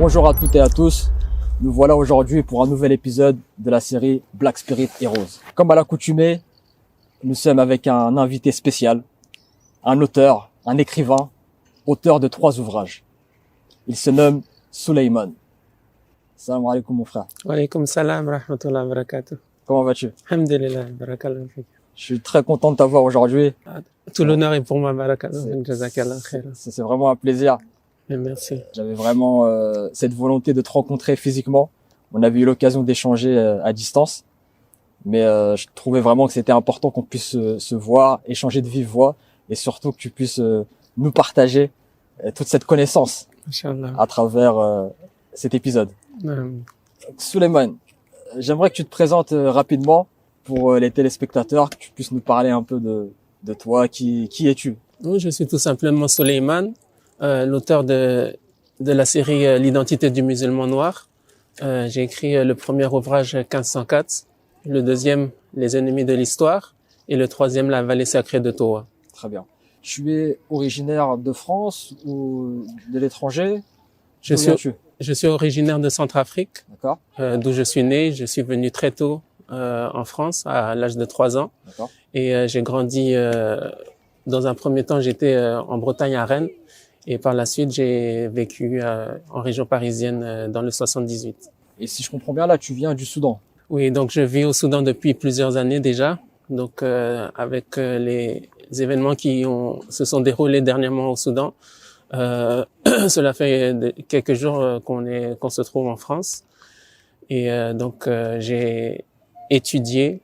Bonjour à toutes et à tous, nous voilà aujourd'hui pour un nouvel épisode de la série Black Spirit Heroes. Comme à l'accoutumée, nous sommes avec un invité spécial, un auteur, un écrivain, auteur de 3 ouvrages. Il se nomme Souleymane. Salam alaikum mon frère. Wa alaykoum salam wa rahmatullahi wa barakatuh. Comment vas-tu? Alhamdulillah, barakallahu fik. Je suis très content de t'avoir aujourd'hui. Tout l'honneur est pour moi, barakallahu, jazakallah khair. C'est vraiment un plaisir. Et merci. J'avais vraiment cette volonté de te rencontrer physiquement. On avait eu l'occasion d'échanger à distance, mais je trouvais vraiment que c'était important qu'on puisse se voir, échanger de vive voix, et surtout que tu puisses nous partager toute cette connaissance Inch'Allah. à travers cet épisode. Souleymane, j'aimerais que tu te présentes rapidement pour les téléspectateurs, que tu puisses nous parler un peu de toi. Qui es-tu? Oui, je suis tout simplement Souleymane, l'auteur de la série L'identité du musulman noir. J'ai écrit le premier ouvrage 1504, le deuxième Les ennemis de l'histoire et le troisième La vallée sacrée de Towa. Très bien. Tu es originaire de France ou de l'étranger? Je suis originaire de Centrafrique, D'accord. D'où je suis né. Je suis venu très tôt en France, à l'âge de 3 ans. D'accord. Et j'ai grandi, dans un premier temps, j'étais en Bretagne à Rennes. Et par la suite, j'ai vécu en région parisienne dans le 78. Et si je comprends bien, là, tu viens du Soudan. Oui, donc je vis au Soudan depuis plusieurs années déjà. Donc avec les événements qui se sont déroulés dernièrement au Soudan, cela fait quelques jours qu'on se trouve en France. Et donc j'ai étudié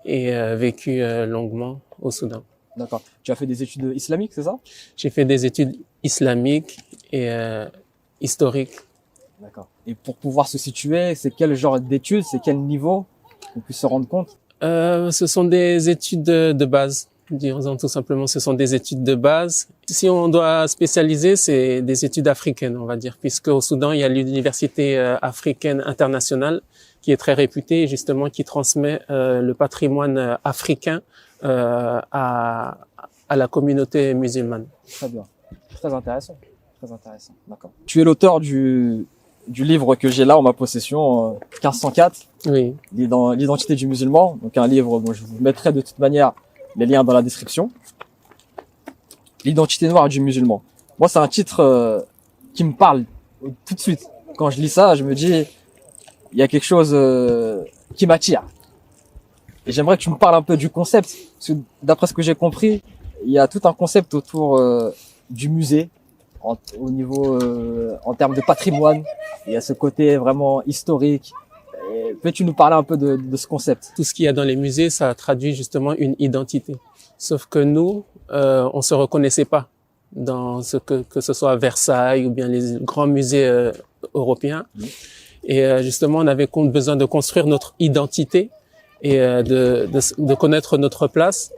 et vécu longuement au Soudan. D'accord. Tu as fait des études islamiques, c'est ça? J'ai fait des études islamiques et historiques. D'accord. Et pour pouvoir se situer, c'est quel genre d'études, c'est quel niveau qu'on puisse se rendre compte? Ce sont des études de base. Disons tout simplement, ce sont des études de base. Si on doit spécialiser, c'est des études africaines, on va dire, puisque au Soudan, il y a l'université africaine internationale qui est très réputée et justement qui transmet le patrimoine africain à la communauté musulmane. Très bien. Très intéressant. Très intéressant. D'accord. Tu es l'auteur du livre que j'ai là en ma possession, 1504. Oui. L'identité du musulman. Donc un livre, bon, je vous mettrai de toute manière les liens dans la description. L'identité noire du musulman. Moi, c'est un titre qui me parle tout de suite. Quand je lis ça, je me dis, il y a quelque chose qui m'attire. Et j'aimerais que tu me parles un peu du concept. Parce que d'après ce que j'ai compris, il y a tout un concept autour du musée, au niveau, en termes de patrimoine. Il y a ce côté vraiment historique. Peux-tu nous parler un peu de ce concept? Tout ce qu'il y a dans les musées, ça traduit justement une identité. Sauf que nous, on se reconnaissait pas dans ce que ce soit Versailles ou bien les grands musées européens. Et justement, on avait besoin de construire notre identité et de connaître notre place.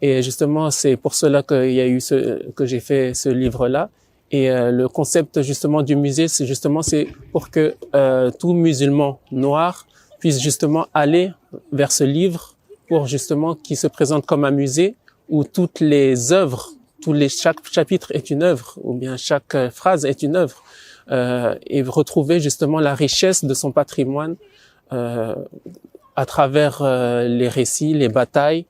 Et justement, c'est pour cela qu'il y a eu que j'ai fait ce livre-là. Et le concept justement du musée, c'est pour que tout musulman noir puisse justement aller vers ce livre pour justement qu'il se présente comme un musée où toutes les œuvres, chaque chapitre est une œuvre ou bien chaque phrase est une œuvre et retrouver justement la richesse de son patrimoine à travers les récits, les batailles,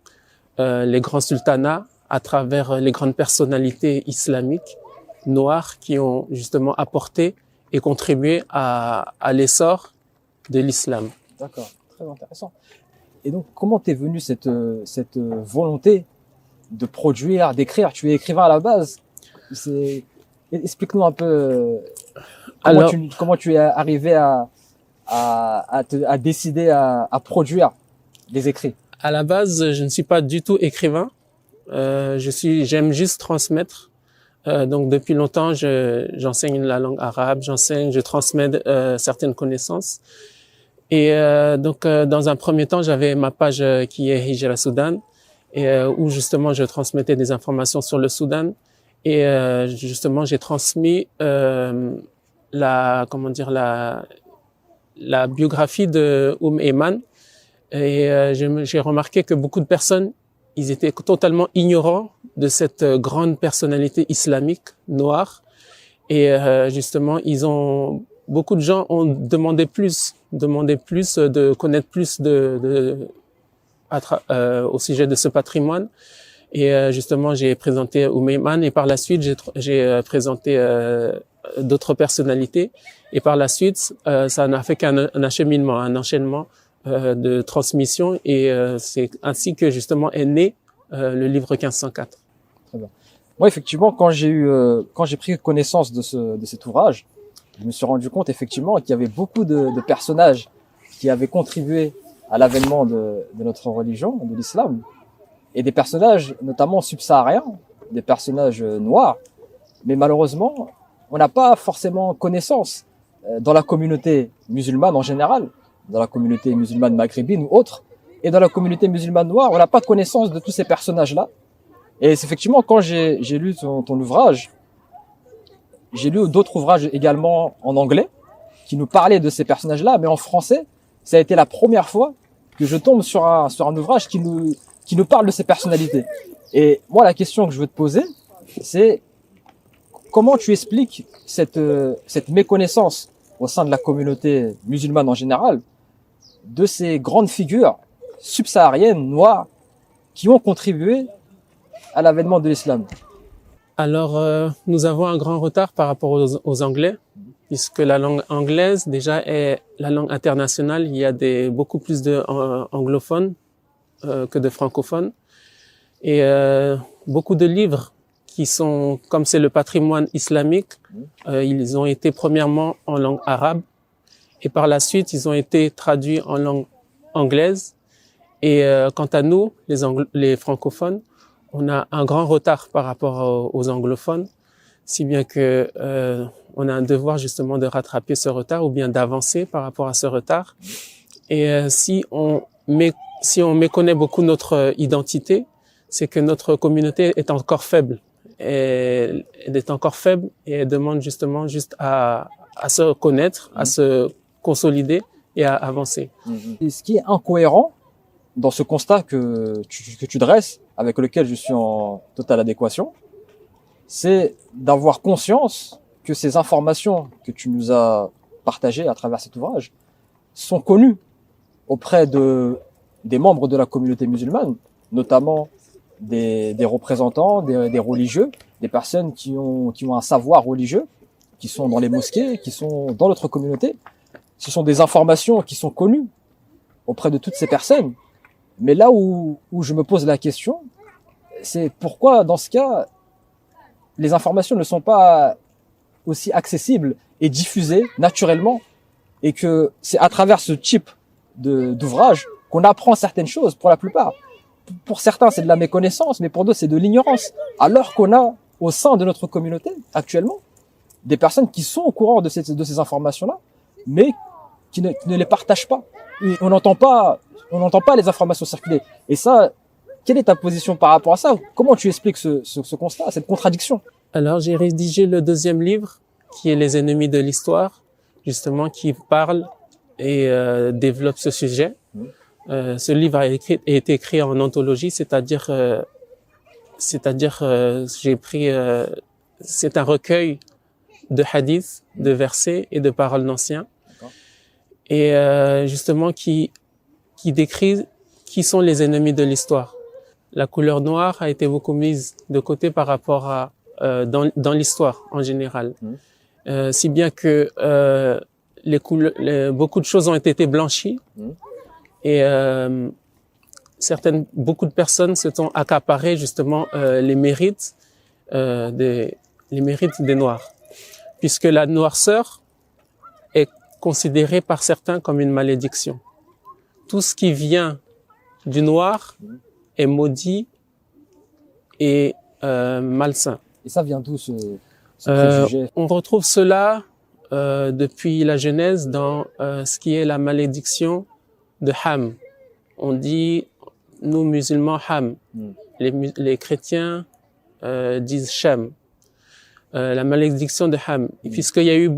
les grands sultanats, à travers les grandes personnalités islamiques noirs qui ont justement apporté et contribué à l'essor de l'islam. D'accord, très intéressant. Et donc, comment t'es venue cette volonté de produire, d'écrire? Tu es écrivain à la base. Explique-nous un peu comment tu es arrivé à décider à produire des écrits. À la base, je ne suis pas du tout écrivain. J'aime juste transmettre. Donc depuis longtemps, j'enseigne la langue arabe, je transmets certaines connaissances. Et donc dans un premier temps, j'avais ma page qui est Hijra Soudan, et où justement je transmettais des informations sur le Soudan. Et justement, j'ai transmis la biographie de Ayman. Et j'ai remarqué que beaucoup de personnes, ils étaient totalement ignorants de cette grande personnalité islamique noire. Et justement, ils ont beaucoup de gens ont demandé plus de connaître plus au sujet de ce patrimoine. Et justement, j'ai présenté Oumeyman et par la suite, j'ai présenté d'autres personnalités. Et par la suite, ça n'a fait qu'un acheminement, un enchaînement de transmission. Et c'est ainsi que justement est né le livre 1504. Très bien. Moi, effectivement, quand j'ai pris connaissance de cet ouvrage, je me suis rendu compte effectivement qu'il y avait beaucoup de personnages qui avaient contribué à l'avènement de notre religion, de l'islam, et des personnages notamment subsahariens, des personnages noirs, mais malheureusement, on n'a pas forcément connaissance dans la communauté musulmane en général, dans la communauté musulmane maghrébine ou autre, et dans la communauté musulmane noire, on n'a pas connaissance de tous ces personnages-là. Et c'est effectivement, quand j'ai lu ton ouvrage, j'ai lu d'autres ouvrages également en anglais qui nous parlaient de ces personnages-là, mais en français, ça a été la première fois que je tombe sur un ouvrage qui nous parle de ces personnalités. Et moi, la question que je veux te poser, c'est comment tu expliques cette méconnaissance au sein de la communauté musulmane en général de ces grandes figures subsahariennes, noires, qui ont contribué à l'avènement de l'islam? Alors, nous avons un grand retard par rapport aux Anglais, puisque la langue anglaise déjà est la langue internationale. Il y a beaucoup plus d'anglophones que de francophones. Et beaucoup de livres qui sont, comme c'est le patrimoine islamique, ils ont été premièrement en langue arabe et par la suite, ils ont été traduits en langue anglaise. Et quant à nous, les francophones, on a un grand retard par rapport aux anglophones, si bien que on a un devoir justement de rattraper ce retard ou bien d'avancer par rapport à ce retard. Et si on méconnaît beaucoup notre identité, c'est que notre communauté est encore faible. Elle est encore faible et elle demande justement juste à se connaître, à se consolider et à avancer. Et ce qui est incohérent dans ce constat que tu dresses, avec lequel je suis en totale adéquation, c'est d'avoir conscience que ces informations que tu nous as partagées à travers cet ouvrage sont connues auprès des membres de la communauté musulmane, notamment des représentants, des religieux, des personnes qui ont un savoir religieux, qui sont dans les mosquées, qui sont dans notre communauté. Ce sont des informations qui sont connues auprès de toutes ces personnes. Mais là où je me pose la question, c'est pourquoi, dans ce cas, les informations ne sont pas aussi accessibles et diffusées naturellement, et que c'est à travers ce type d'ouvrage qu'on apprend certaines choses, pour la plupart. Pour certains, c'est de la méconnaissance, mais pour d'autres, c'est de l'ignorance. Alors qu'on a, au sein de notre communauté, actuellement, des personnes qui sont au courant de ces informations-là, mais qui ne les partagent pas. Et on n'entend pas les informations circuler. Et ça, quelle est ta position par rapport à ça? Comment tu expliques ce constat, cette contradiction? Alors, j'ai rédigé le deuxième livre, qui est Les ennemis de l'histoire, justement, qui parle et développe ce sujet. Ce livre a été écrit en anthologie, c'est-à-dire j'ai pris, c'est un recueil de hadiths, de versets et de paroles d'anciens, et justement qui décrit qui sont les ennemis de l'histoire. La couleur noire a été beaucoup mise de côté par rapport à dans l'histoire en général, si bien que beaucoup de choses ont été blanchies. Et beaucoup de personnes se sont accaparées justement les mérites des Noirs, puisque la noirceur est considérée par certains comme une malédiction. Tout ce qui vient du noir est maudit et malsain. Et ça vient d'où ce préjugé? On retrouve cela depuis la Genèse dans ce qui est la malédiction de Ham. On dit, nous musulmans, Ham. Les chrétiens disent Shem. La malédiction de Ham. Et puisqu'il y a eu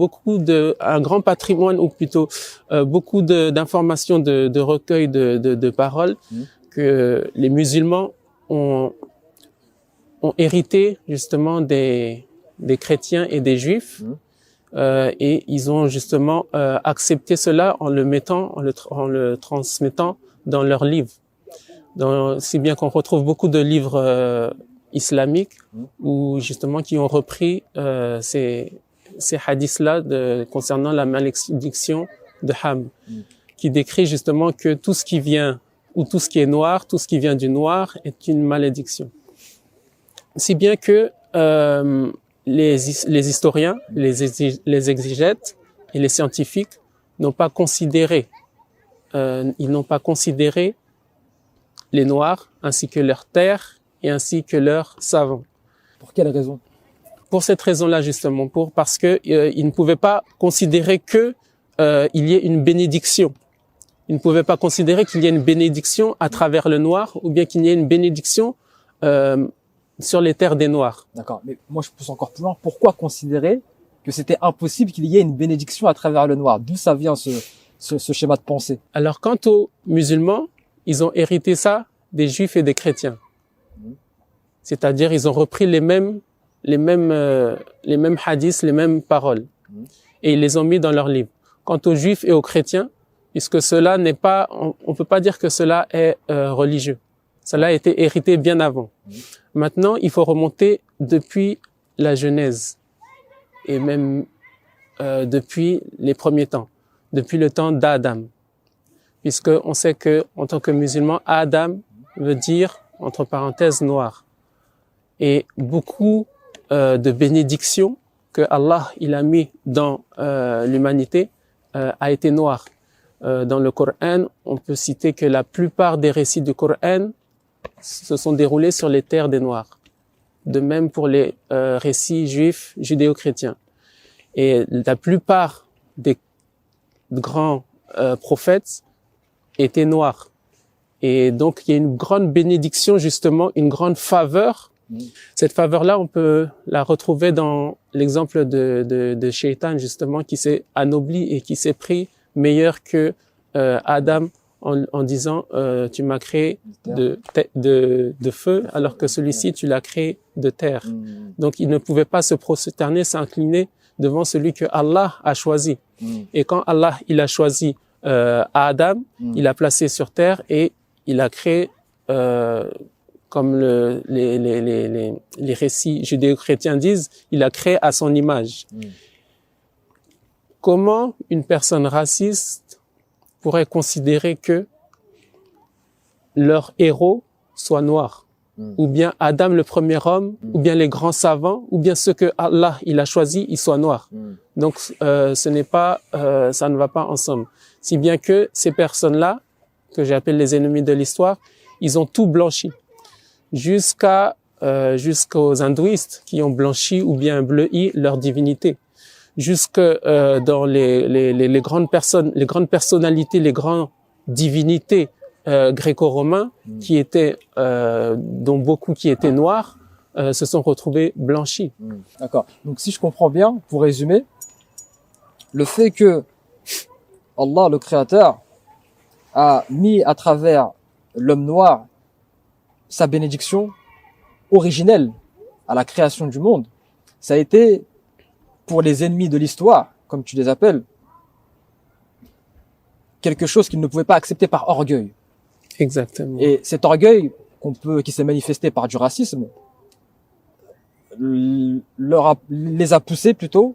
un grand patrimoine, ou plutôt beaucoup d'informations, de recueils de paroles que les musulmans ont hérité justement des chrétiens et des juifs. et ils ont justement accepté cela en le mettant, en le transmettant dans leurs livres. Si bien qu'on retrouve beaucoup de livres islamiques où justement qui ont repris ces hadiths-là concernant la malédiction de Ham, qui décrit justement que tout ce qui vient ou tout ce qui est noir, tout ce qui vient du noir est une malédiction. Si bien que les historiens, les exégètes et les scientifiques n'ont pas considéré, les Noirs ainsi que leurs terres et ainsi que leurs savants. Pour quelle raison? Pour cette raison-là justement, parce que ils ne pouvaient pas considérer que il y ait une bénédiction. Ils ne pouvaient pas considérer qu'il y ait une bénédiction à travers le noir ou bien qu'il y ait une bénédiction sur les terres des Noirs. D'accord, mais moi je pousse encore plus loin. Pourquoi considérer que c'était impossible qu'il y ait une bénédiction à travers le noir? D'où ça vient ce schéma de pensée? Alors quant aux musulmans, ils ont hérité ça des juifs et des chrétiens. C'est-à-dire ils ont repris les mêmes hadiths, les mêmes paroles. Et ils les ont mis dans leurs livres. Quant aux juifs et aux chrétiens, puisque cela n'est pas, on peut pas dire que cela est religieux. Cela a été hérité bien avant. Maintenant, il faut remonter depuis la Genèse et même depuis les premiers temps, depuis le temps d'Adam, puisque on sait que en tant que musulman, Adam veut dire entre parenthèses noir. Et beaucoup de bénédictions que Allah il a mis dans l'humanité a été noir. Dans le Coran, on peut citer que la plupart des récits du Coran se sont déroulés sur les terres des Noirs. De même pour les récits juifs, judéo-chrétiens. Et la plupart des grands prophètes étaient noirs. Et donc, il y a une grande bénédiction, justement, une grande faveur. Cette faveur-là, on peut la retrouver dans l'exemple de Shaitan, justement, qui s'est anobli et qui s'est pris meilleur que Adam en disant tu m'as créé de feu alors que celui-ci tu l'as créé de terre. Donc il ne pouvait pas se prosterner, s'incliner devant celui que Allah a choisi. Et quand Allah il a choisi Adam, il l'a placé sur terre et il a créé comme les récits judéo-chrétiens disent, il a créé à son image. Comment une personne raciste pourrait considérer que leur héros soit noir, ou bien Adam le premier homme, ou bien les grands savants, ou bien ceux que Allah il a choisi, ils soient noirs. Donc ce n'est pas, ça ne va pas ensemble. Si bien que ces personnes-là, que j'appelle les ennemis de l'histoire, ils ont tout blanchi, jusqu'aux hindouistes qui ont blanchi ou bien bleui leur divinité. Jusque dans les grandes personnes, les grandes personnalités, les grandes divinités gréco-romains qui étaient, dont beaucoup qui étaient noirs, se sont retrouvés blanchis. D'accord. Donc si je comprends bien, pour résumer, le fait que Allah, le Créateur, a mis à travers l'homme noir sa bénédiction originelle à la création du monde, ça a été pour les ennemis de l'histoire, comme tu les appelles, quelque chose qu'ils ne pouvaient pas accepter par orgueil. Exactement. Et cet orgueil qui s'est manifesté par du racisme, les a poussés plutôt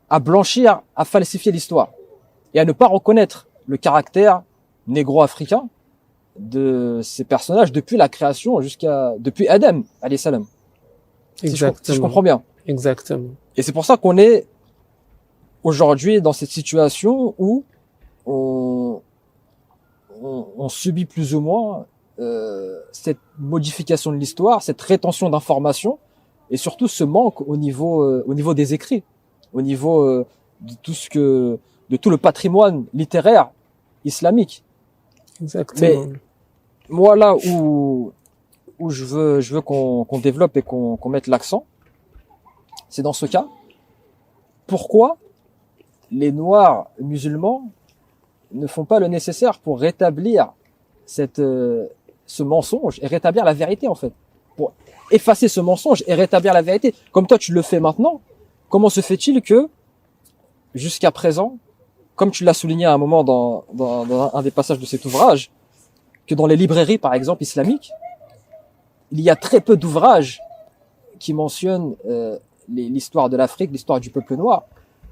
à blanchir, à falsifier l'histoire et à ne pas reconnaître le caractère négro-africain de ces personnages depuis la création depuis Adam, alayhi salam. Si je comprends bien. Exactement. Et c'est pour ça qu'on est aujourd'hui dans cette situation où on subit plus ou moins cette modification de l'histoire, cette rétention d'informations et surtout ce manque au niveau des écrits, au niveau de tout le patrimoine littéraire islamique. Exactement. Mais moi là où je veux qu'on développe et qu'on mette l'accent, c'est dans ce cas, pourquoi les Noirs musulmans ne font pas le nécessaire pour rétablir ce mensonge et rétablir la vérité en fait, pour effacer ce mensonge et rétablir la vérité. Comme toi tu le fais maintenant, comment se fait-il que jusqu'à présent, comme tu l'as souligné à un moment dans un des passages de cet ouvrage, que dans les librairies, par exemple, islamiques, il y a très peu d'ouvrages qui mentionnent l'histoire de l'Afrique, l'histoire du peuple noir.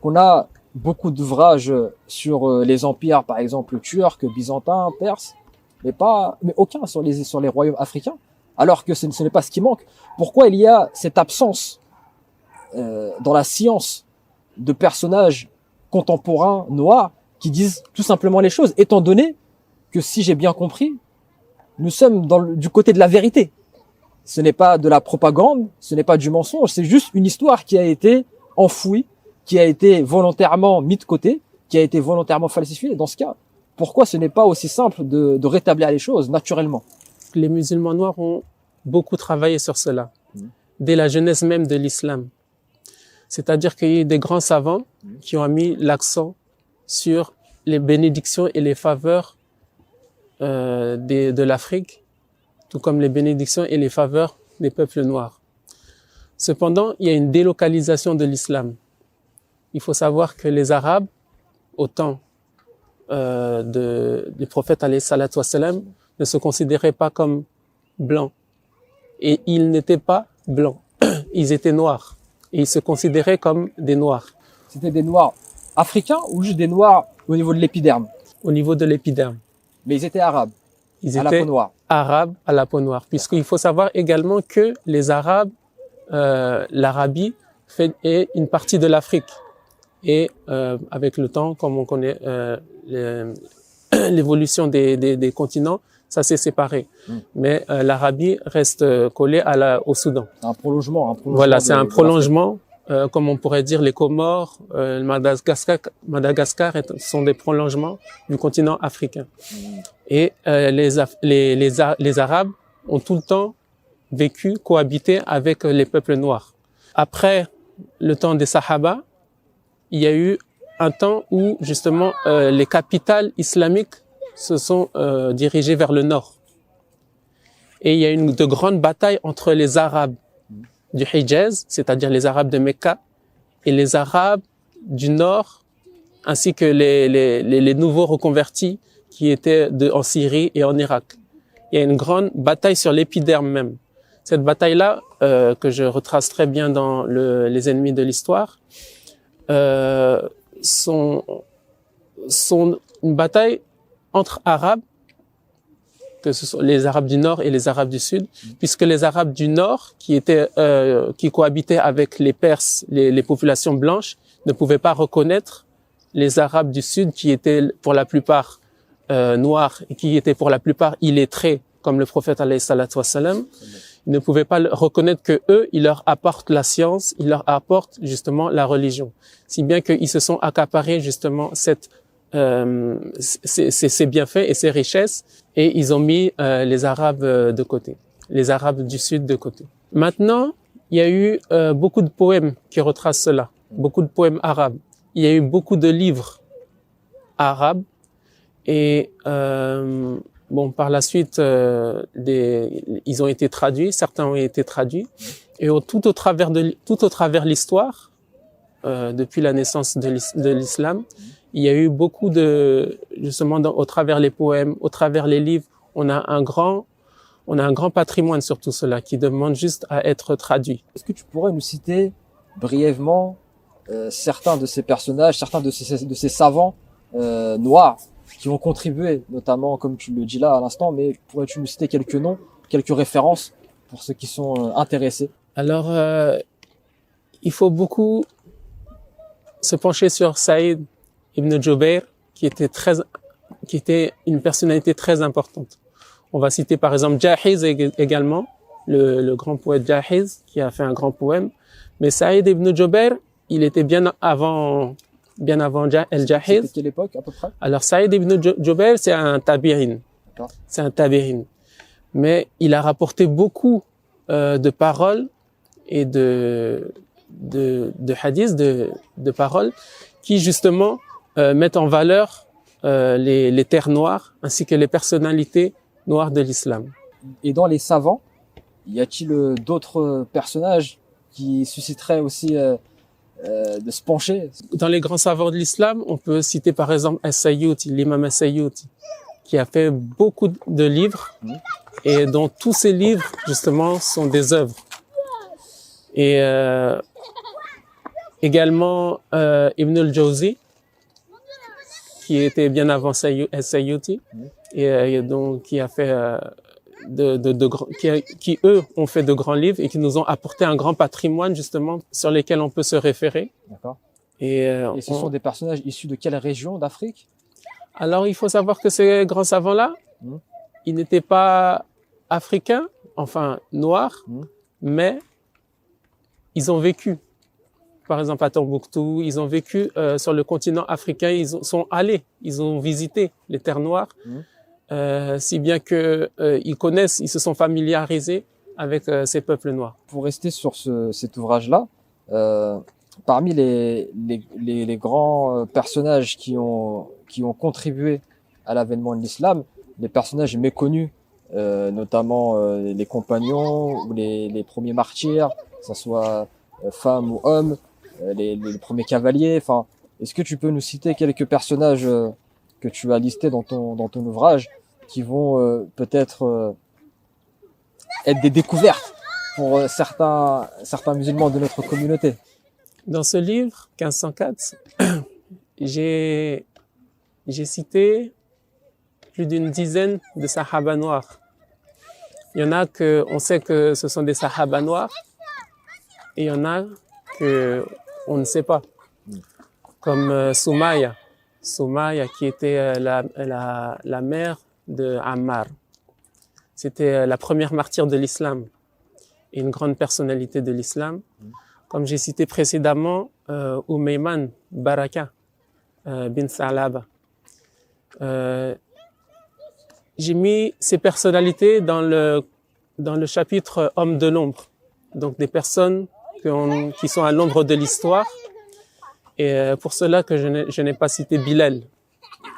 Qu'on a beaucoup d'ouvrages sur les empires, par exemple, turcs, byzantins, perses, mais aucun sur les royaumes africains, alors que ce n'est pas ce qui manque. Pourquoi il y a cette absence dans la science de personnages contemporains noirs qui disent tout simplement les choses, étant donné que, si j'ai bien compris, nous sommes du côté de la vérité. Ce n'est pas de la propagande, ce n'est pas du mensonge, c'est juste une histoire qui a été enfouie, qui a été volontairement mis de côté, qui a été volontairement falsifiée. Dans ce cas, pourquoi ce n'est pas aussi simple de rétablir les choses naturellement? Les musulmans noirs ont beaucoup travaillé sur cela, dès la genèse même de l'islam. C'est-à-dire qu'il y a eu des grands savants qui ont mis l'accent sur les bénédictions et les faveurs de l'Afrique, tout comme les bénédictions et les faveurs des peuples noirs. Cependant, il y a une délocalisation de l'islam. Il faut savoir que les Arabes, au temps du prophète alayhi salatu wassalam, ne se considéraient pas comme blancs. Et ils n'étaient pas blancs, ils étaient noirs. Et ils se considéraient comme des noirs. C'était des noirs africains ou juste des noirs au niveau de l'épiderme? Au niveau de l'épiderme. Mais ils étaient arabes, Ils à la étaient peau noire. arabes à la peau noire. Puisqu'il faut savoir également que les Arabes, l'Arabie est une partie de l'Afrique. Et avec le temps, comme on connaît l'évolution des continents, ça s'est séparé. Mais l'Arabie reste collée au Soudan. Un prolongement. Voilà, c'est un prolongement, comme on pourrait dire les Comores, Madagascar sont des prolongements du continent africain. Et les Arabes ont tout le temps vécu, cohabité avec les peuples noirs. Après le temps des Sahaba, il y a eu un temps où justement les capitales islamiques se sont dirigées vers le nord. Et il y a eu de grandes batailles entre les Arabes du Hijaz, c'est-à-dire les Arabes de Mecca, et les Arabes du nord, ainsi que les nouveaux reconvertis qui étaient en Syrie et en Irak. Il y a une grande bataille sur l'épiderme même. Cette bataille-là, que je retrace très bien dans Les ennemis de l'histoire, sont une bataille entre Arabes, que ce sont les Arabes du Nord et les Arabes du Sud, puisque les Arabes du Nord, qui cohabitaient avec les Perses, les populations blanches, ne pouvaient pas reconnaître les Arabes du Sud, qui étaient pour la plupart noirs et qui étaient pour la plupart illettrés, comme le prophète alayhi salatu wassalam. Ils ne pouvaient pas reconnaître que eux, ils leur apportent la science, ils leur apportent justement la religion, si bien qu'ils se sont accaparés justement ces bienfaits et ces richesses, et ils ont mis les Arabes de côté, les Arabes du Sud de côté. Maintenant, il y a eu beaucoup de poèmes qui retracent cela, beaucoup de poèmes arabes. Il y a eu beaucoup de livres arabes, et par la suite, ils ont été traduits, certains ont été traduits, et tout au travers l'histoire, depuis la naissance de l'islam, il y a eu beaucoup justement, au travers les poèmes, au travers les livres, on a un grand patrimoine sur tout cela qui demande juste à être traduit. Est-ce que tu pourrais nous citer brièvement certains de ces personnages, certains de ces savants noirs qui ont contribué, notamment, comme tu le dis là à l'instant, mais pourrais-tu nous citer quelques noms, quelques références pour ceux qui sont intéressés? Alors, il faut beaucoup se pencher sur Saïd ibn Jubayr, qui était une personnalité très importante. On va citer par exemple Jahiz également, le grand poète Jahiz, qui a fait un grand poème. Mais Saïd ibn Jubayr, il était bien avant Al-Jahiz. C'était quelle époque à peu près? Alors Saïd ibn Jubayr, c'est un tabi'in. C'est un tabi'in. Mais il a rapporté beaucoup de paroles et de hadiths, de paroles qui justement mettent en valeur les terres noires ainsi que les personnalités noires de l'islam. Et dans les savants, y a-t-il d'autres personnages qui susciteraient aussi de se pencher. Dans les grands savants de l'islam, on peut citer par exemple As-Sayyuti, l'imam As-Sayyuti, qui a fait beaucoup de livres et dont tous ces livres, justement, sont des œuvres. Et également Ibn al-Jawzi, qui était bien avant As-Sayyuti, et donc qui a fait qui eux ont fait de grands livres et qui nous ont apporté un grand patrimoine justement sur lesquels on peut se référer. D'accord. Et ce sont des personnages issus de quelle région d'Afrique? Alors il faut savoir que ces grands savants-là, ils n'étaient pas africains, enfin noirs, mais ils ont vécu. Par exemple à Tombouctou, ils ont vécu sur le continent africain, sont allés, ils ont visité les terres noires. Si bien que ils connaissent, ils se sont familiarisés avec ces peuples noirs. Pour rester sur cet ouvrage-là, parmi les grands personnages qui ont contribué à l'avènement de l'islam, les personnages méconnus, notamment les compagnons ou les premiers martyrs, que ce soit femmes ou hommes, les premiers cavaliers. Enfin, est-ce que tu peux nous citer quelques personnages que tu as listé dans ton ouvrage, qui vont peut-être être des découvertes pour certains musulmans de notre communauté? Dans ce livre, 1504, j'ai cité plus d'une dizaine de sahaba noirs. Il y en a on sait que ce sont des sahaba noirs, et il y en a on ne sait pas. Comme Soumaya, qui était la mère de Ammar. C'était la première martyre de l'islam et une grande personnalité de l'islam. Comme j'ai cité précédemment, Umayman Baraka bin Salaba. J'ai mis ces personnalités dans le chapitre Hommes de l'ombre. Donc des personnes qui sont à l'ombre de l'histoire. Et pour cela que je n'ai pas cité Bilal.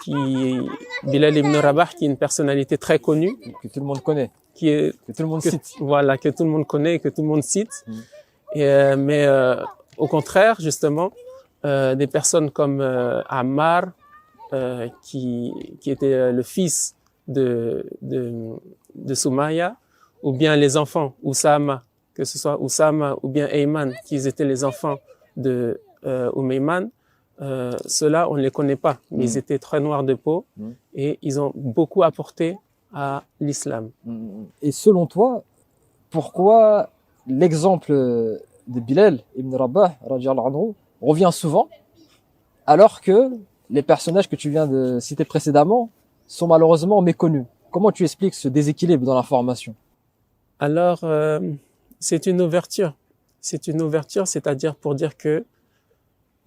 Bilal ibn Rabah, qui est une personnalité très connue. Que tout le monde connaît. Que tout le monde cite. Voilà, que tout le monde connaît et que tout le monde cite. Mais au contraire, justement, des personnes comme Ammar, qui était le fils de Soumaya, ou bien les enfants, Oussama, que ce soit Oussama ou bien Ayman, qui étaient les enfants de Umayman, ceux-là, on ne les connaît pas, mais ils étaient très noirs de peau et ils ont beaucoup apporté à l'islam. Et selon toi, pourquoi l'exemple de Bilal ibn Rabah radhiyallahu anhu revient souvent, alors que les personnages que tu viens de citer précédemment sont malheureusement méconnus? Comment tu expliques ce déséquilibre dans l'information? Alors, c'est une ouverture. C'est une ouverture, c'est-à-dire pour dire que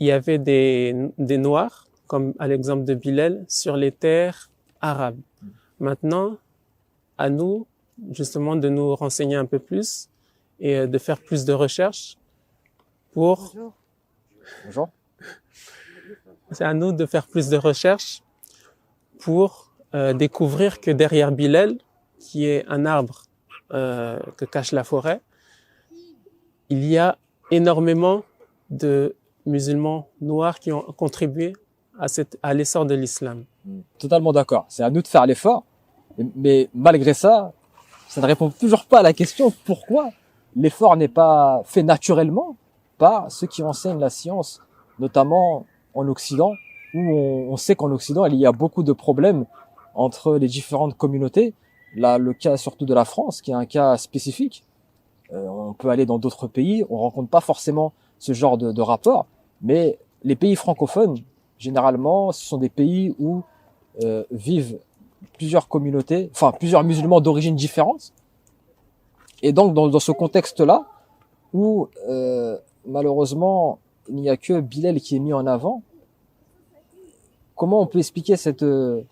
il y avait des Noirs, comme à l'exemple de Bilal, sur les terres arabes. Maintenant, à nous, justement, de nous renseigner un peu plus et de faire plus de recherches pour... Bonjour. C'est à nous de faire plus de recherches pour découvrir que derrière Bilal, qui est un arbre que cache la forêt, il y a énormément de musulmans noirs qui ont contribué à l'essor de l'islam. Totalement d'accord. C'est à nous de faire l'effort. Mais malgré ça, ça ne répond toujours pas à la question pourquoi l'effort n'est pas fait naturellement par ceux qui enseignent la science, notamment en Occident, où on sait qu'en Occident, il y a beaucoup de problèmes entre les différentes communautés. Là, le cas surtout de la France, qui est un cas spécifique. On peut aller dans d'autres pays, on rencontre pas forcément ce genre de rapport, mais les pays francophones, généralement, ce sont des pays où vivent plusieurs communautés, enfin plusieurs musulmans d'origine différente. Et donc dans ce contexte-là, où malheureusement il n'y a que Bilal qui est mis en avant, comment on peut expliquer ce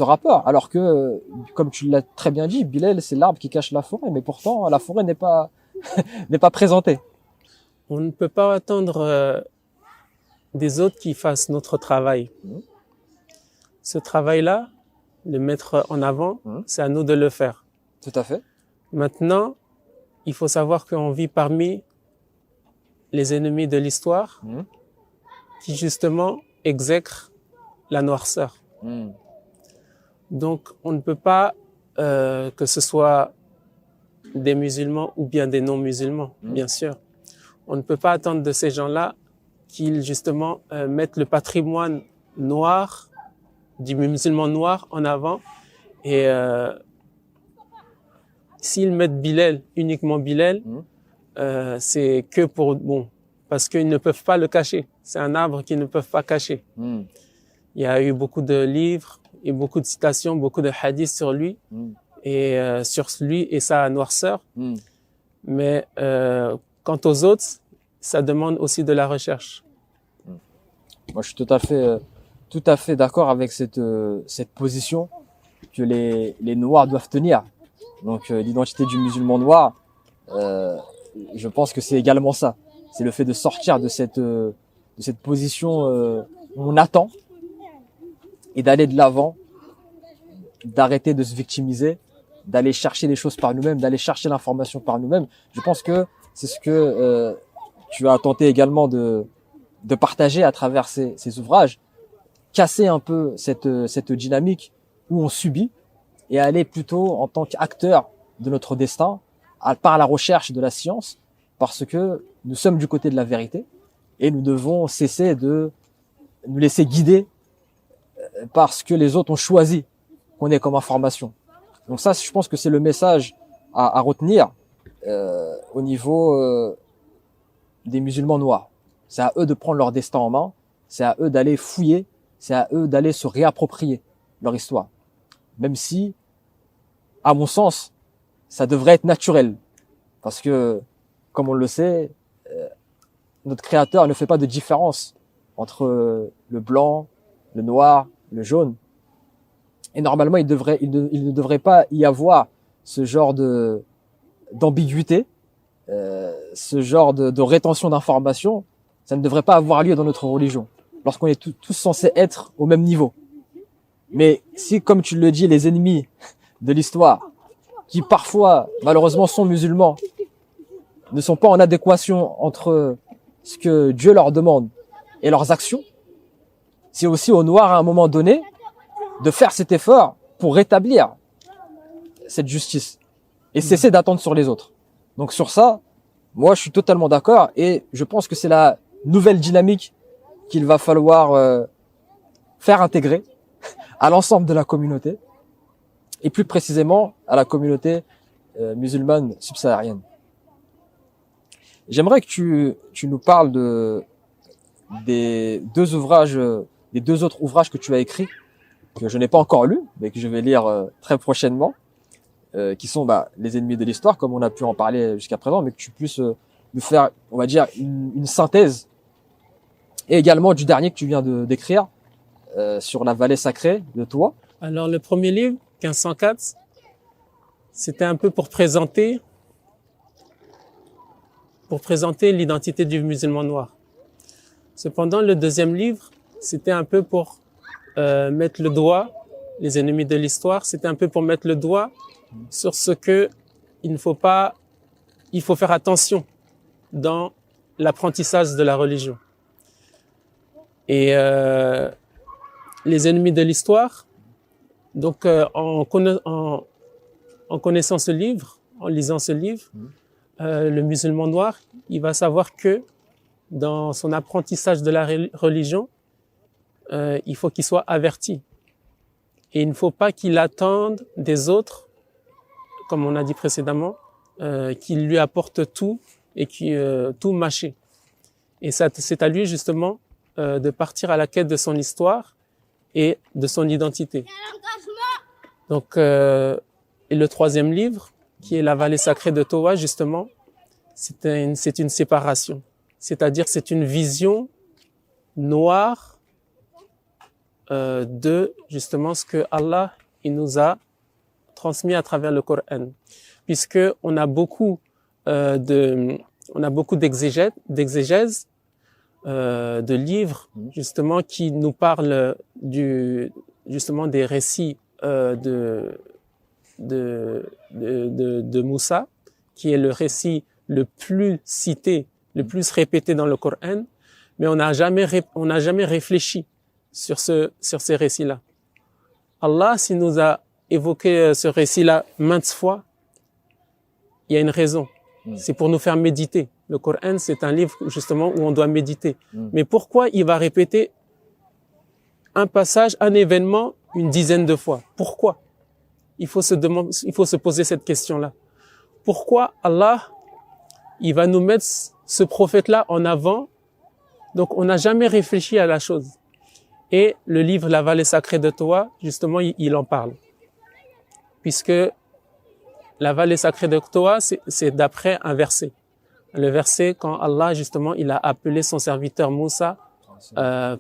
rapport, alors que, comme tu l'as très bien dit, Bilal c'est l'arbre qui cache la forêt, mais pourtant la forêt n'est pas n'est pas présentée. On ne peut pas attendre des autres qui fassent notre travail. Ce travail-là, le mettre en avant, c'est à nous de le faire. Tout à fait. Maintenant, il faut savoir qu'on vit parmi les ennemis de l'histoire Mhm. qui justement exècrent la noirceur. Mhm. Donc, on ne peut pas, que ce soit des musulmans ou bien des non-musulmans, bien sûr. On ne peut pas attendre de ces gens-là qu'ils justement mettent le patrimoine noir du musulman noir en avant. Et s'ils mettent Bilal, uniquement Bilal, c'est que pour bon, parce qu'ils ne peuvent pas le cacher. C'est un arbre qu'ils ne peuvent pas cacher. Mhm. Il y a eu beaucoup de livres et beaucoup de citations, beaucoup de hadiths sur lui Mhm. et sur lui et sa noirceur. Mhm. Mais quant aux autres, ça demande aussi de la recherche. Moi, je suis tout à fait d'accord avec cette position que les Noirs doivent tenir. Donc, l'identité du musulman noir, je pense que c'est également ça. C'est le fait de sortir de cette position où on attend et d'aller de l'avant, d'arrêter de se victimiser, d'aller chercher les choses par nous-mêmes, d'aller chercher l'information par nous-mêmes. Je pense que c'est ce que tu as tenté également de partager à travers ces ouvrages, casser un peu cette dynamique où on subit et aller plutôt en tant qu'acteur de notre destin par la recherche de la science, parce que nous sommes du côté de la vérité et nous devons cesser de nous laisser guider parce que les autres ont choisi qu'on ait comme information. Donc ça, je pense que c'est le message à retenir au niveau des musulmans noirs. C'est à eux de prendre leur destin en main, c'est à eux d'aller fouiller, c'est à eux d'aller se réapproprier leur histoire. Même si, à mon sens, ça devrait être naturel. Parce que, comme on le sait, notre créateur ne fait pas de différence entre le blanc, le noir, le jaune. Et normalement, il ne devrait pas y avoir ce genre d'ambiguïté, ce genre de rétention d'informations. Ça ne devrait pas avoir lieu dans notre religion, lorsqu'on est tous censés être au même niveau. Mais si, comme tu le dis, les ennemis de l'histoire, qui parfois, malheureusement, sont musulmans, ne sont pas en adéquation entre ce que Dieu leur demande et leurs actions, c'est aussi aux Noirs, à un moment donné, de faire cet effort pour rétablir cette justice et cesser d'attendre sur les autres. Donc sur ça, moi, je suis totalement d'accord et je pense que c'est la nouvelle dynamique qu'il va falloir faire intégrer à l'ensemble de la communauté et plus précisément à la communauté musulmane subsaharienne. J'aimerais que tu nous parles des deux autres ouvrages que tu as écrits, que je n'ai pas encore lus, mais que je vais lire très prochainement, qui sont les ennemis de l'histoire, comme on a pu en parler jusqu'à présent, mais que tu puisses nous faire, on va dire, une synthèse, et également du dernier que tu viens d'écrire, sur la vallée sacrée de Toua. Alors, le premier livre, 1504, c'était un peu pour présenter l'identité du musulman noir. Cependant, le deuxième livre, c'était un peu pour mettre le doigt, les ennemis de l'histoire, c'était un peu pour mettre le doigt sur ce que il faut faire attention dans l'apprentissage de la religion. Et les ennemis de l'histoire, donc en connaissant ce livre, en lisant ce livre, le musulman noir, il va savoir que dans son apprentissage de la religion, il faut qu'il soit averti. Et il ne faut pas qu'il attende des autres, comme on a dit précédemment, qu'il lui apporte tout et tout mâché. Et ça, c'est à lui justement de partir à la quête de son histoire et de son identité. Donc, et le troisième livre, qui est la vallée sacrée de Towa, justement, c'est une séparation. C'est-à-dire, c'est une vision noire de justement ce que Allah il nous a transmis à travers le Coran, puisque on a beaucoup d'exégèses, de livres justement qui nous parlent justement des récits de Moussa, qui est le récit le plus cité le plus répété dans le Coran, mais on n'a jamais réfléchi sur ces récits-là. Allah, s'il nous a évoqué ce récit-là maintes fois, il y a une raison. C'est pour nous faire méditer. Le Coran, c'est un livre justement où on doit méditer. Mais pourquoi il va répéter un passage, un événement, une dizaine de fois? Pourquoi? Il faut se poser cette question-là. Pourquoi Allah, il va nous mettre ce prophète-là en avant? Donc, on n'a jamais réfléchi à la chose. Et le livre La Vallée Sacrée de Toa, justement, il en parle. Puisque la Vallée Sacrée de Toa, c'est d'après un verset. Le verset, quand Allah, justement, il a appelé son serviteur Moussa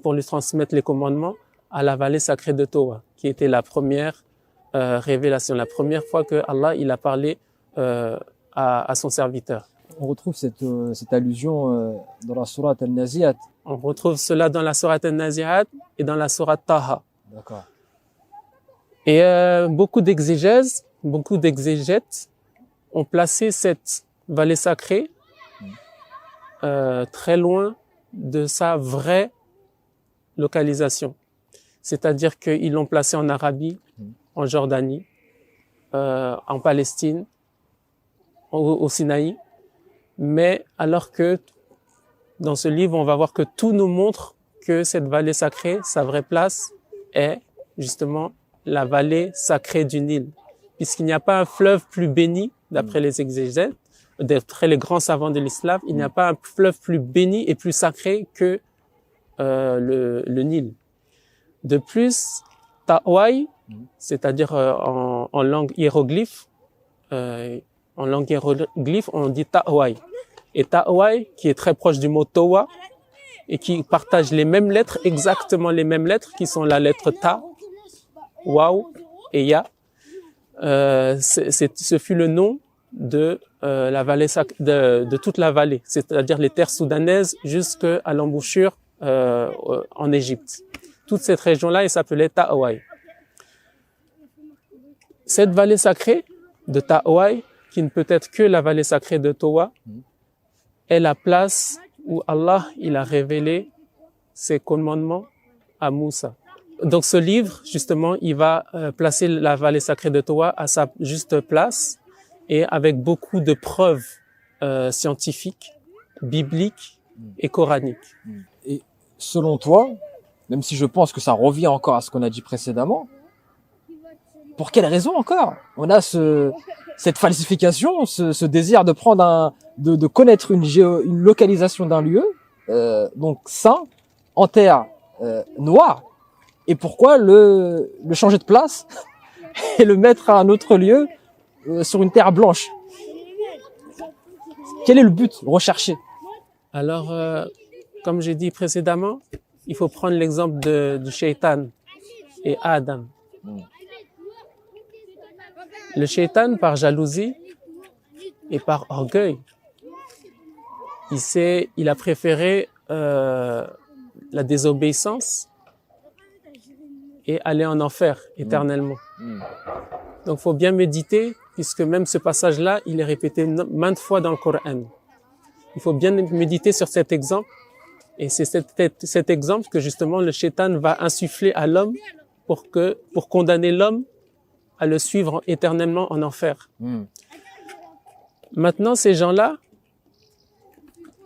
pour lui transmettre les commandements à la Vallée Sacrée de Toa, qui était la première révélation, la première fois que Allah, il a parlé à son serviteur. On retrouve cette allusion dans la sourate Al-Nazi'at. On retrouve cela dans la sourate Al-Nazi'at et dans la sourate Taha. D'accord. Et beaucoup d'exégètes ont placé cette vallée sacrée très loin de sa vraie localisation. C'est-à-dire qu'ils l'ont placé en Arabie, en Jordanie, en Palestine, au Sinaï. Mais alors que dans ce livre, on va voir que tout nous montre que cette vallée sacrée, sa vraie place est justement la vallée sacrée du Nil. Puisqu'il n'y a pas un fleuve plus béni, d'après les exégètes, d'après les grands savants de l'islam, il n'y a pas un fleuve plus béni et plus sacré que le Nil. De plus, Ta'wai, c'est-à-dire en langue hiéroglyphe, on dit Ta'wai. Et Ta'wai, qui est très proche du mot Towa, et qui partage les mêmes lettres, exactement les mêmes lettres, qui sont la lettre Ta, Waw et Ya. Ce fut le nom de la vallée de toute la vallée, c'est-à-dire les terres soudanaises jusqu'à l'embouchure en Égypte. Toute cette région-là, elle s'appelait Ta'wai. Cette vallée sacrée de Ta'wai, qui ne peut être que la vallée sacrée de Towa, est la place où Allah il a révélé ses commandements à Moussa. Donc ce livre, justement, il va placer la vallée sacrée de Towa à sa juste place et avec beaucoup de preuves scientifiques, bibliques et coraniques. Et selon toi, même si je pense que ça revient encore à ce qu'on a dit précédemment, pour quelle raison encore on a cette falsification, ce désir de prendre de connaître une localisation d'un lieu, donc saint, en terre noire, et pourquoi le changer de place et le mettre à un autre lieu sur une terre blanche? Quel est le but recherché? Alors, comme j'ai dit précédemment, il faut prendre l'exemple du shaitan et Adam. Le shaitan, par jalousie et par orgueil, il a préféré la désobéissance et aller en enfer éternellement. Donc, il faut bien méditer, puisque même ce passage-là, il est répété maintes fois dans le Coran. Il faut bien méditer sur cet exemple. Et c'est cet exemple que justement le shaitan va insuffler à l'homme pour condamner l'homme à le suivre éternellement en enfer. Maintenant, ces gens-là,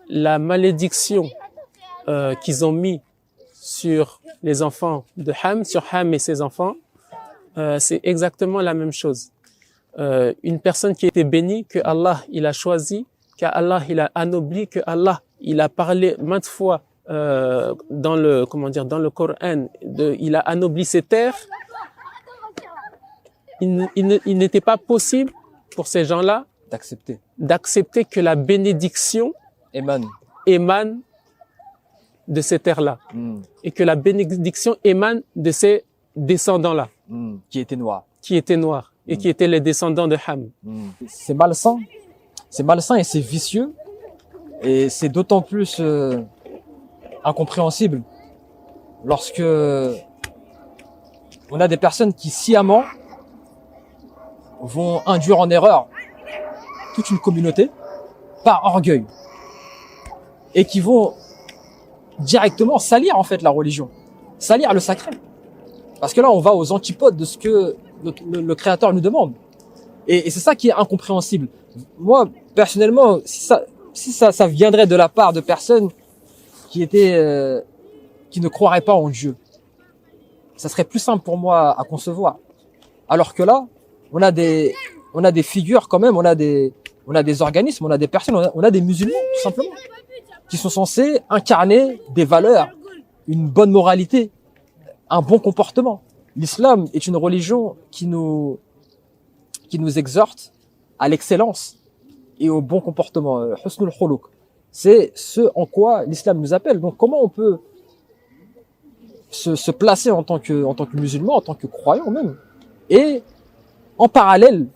la malédiction qu'ils ont mis sur les enfants de Ham, sur Ham et ses enfants, c'est exactement la même chose. Une personne qui était bénie, que Allah il a choisi, qu'Allah il a anobli, que Allah il a parlé maintes fois dans le Coran, il a anobli ses terres. Il n'était pas possible pour ces gens-là d'accepter que la bénédiction émane de ces terres-là et que la bénédiction émane de ces descendants-là qui étaient noirs et qui étaient les descendants de Ham. C'est malsain et c'est vicieux, et c'est d'autant plus incompréhensible lorsque on a des personnes qui sciemment vont induire en erreur toute une communauté par orgueil. et qui vont directement salir en fait la religion, salir le sacré. Parce que là, on va aux antipodes de ce que le Créateur nous demande. Et c'est ça qui est incompréhensible. Moi, personnellement, si ça viendrait de la part de personnes qui ne croiraient pas en Dieu, ça serait plus simple pour moi à concevoir. Alors que là, on a des figures quand même, on a des organismes, on a des personnes, on a des musulmans, tout simplement, qui sont censés incarner des valeurs, une bonne moralité, un bon comportement. L'islam est une religion qui nous exhorte à l'excellence et au bon comportement. Husnul khuluq. C'est ce en quoi l'islam nous appelle. Donc comment on peut se placer en tant que musulman, en tant que croyant même, et en parallèle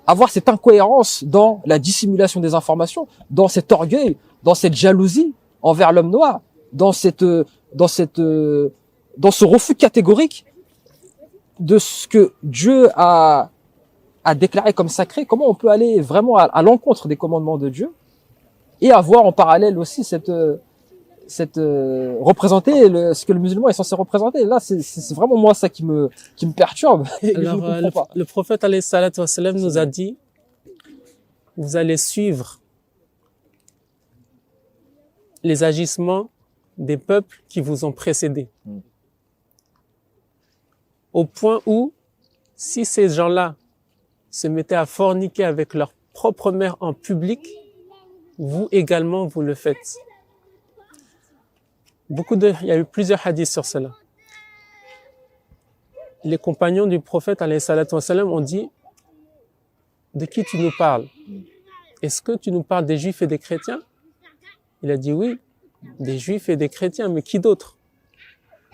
avoir cette incohérence dans la dissimulation des informations, dans cet orgueil, dans cette jalousie envers l'homme noir, dans ce refus catégorique de ce que Dieu a déclaré comme sacré. Comment on peut aller vraiment à l'encontre des commandements de Dieu et avoir en parallèle aussi représenter ce que le musulman est censé représenter. Là, c'est vraiment moi ça qui me perturbe. Et Alors, je ne comprends pas. le prophète alayhi salatu wassalam nous a dit, vous allez suivre les agissements des peuples qui vous ont précédés. Au point où, si ces gens-là se mettaient à forniquer avec leur propre mère en public, vous également, vous le faites. Il y a eu plusieurs hadiths sur cela. Les compagnons du prophète, alayhi salatu wassalam, ont dit, de qui tu nous parles? Est-ce que tu nous parles des juifs et des chrétiens? Il a dit oui, des juifs et des chrétiens, mais qui d'autre?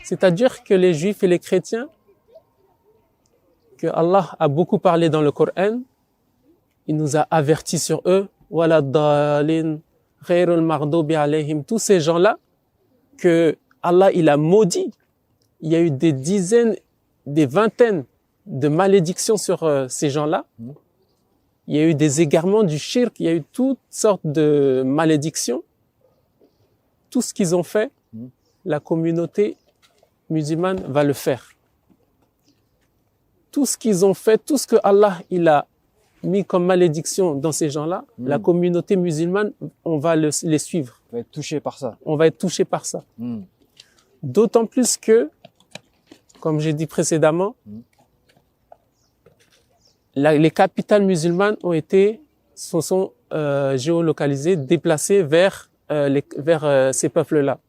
C'est-à-dire que les juifs et les chrétiens, que Allah a beaucoup parlé dans le Coran, il nous a avertis sur eux, wala dalin, ghayrul maghdubi alayhim, tous ces gens-là, que Allah il a maudit. Il y a eu des dizaines, des vingtaines de malédictions sur ces gens-là. Il y a eu des égarements du shirk, il y a eu toutes sortes de malédictions. Tout ce qu'ils ont fait, la communauté musulmane va le faire. Tout ce qu'ils ont fait, tout ce que Allah il a mis comme malédiction dans ces gens-là, la communauté musulmane, on va les suivre. On va être touché par ça. On va être touché par ça. D'autant plus que, comme j'ai dit précédemment, les capitales musulmanes sont géolocalisées, déplacées vers ces peuples-là.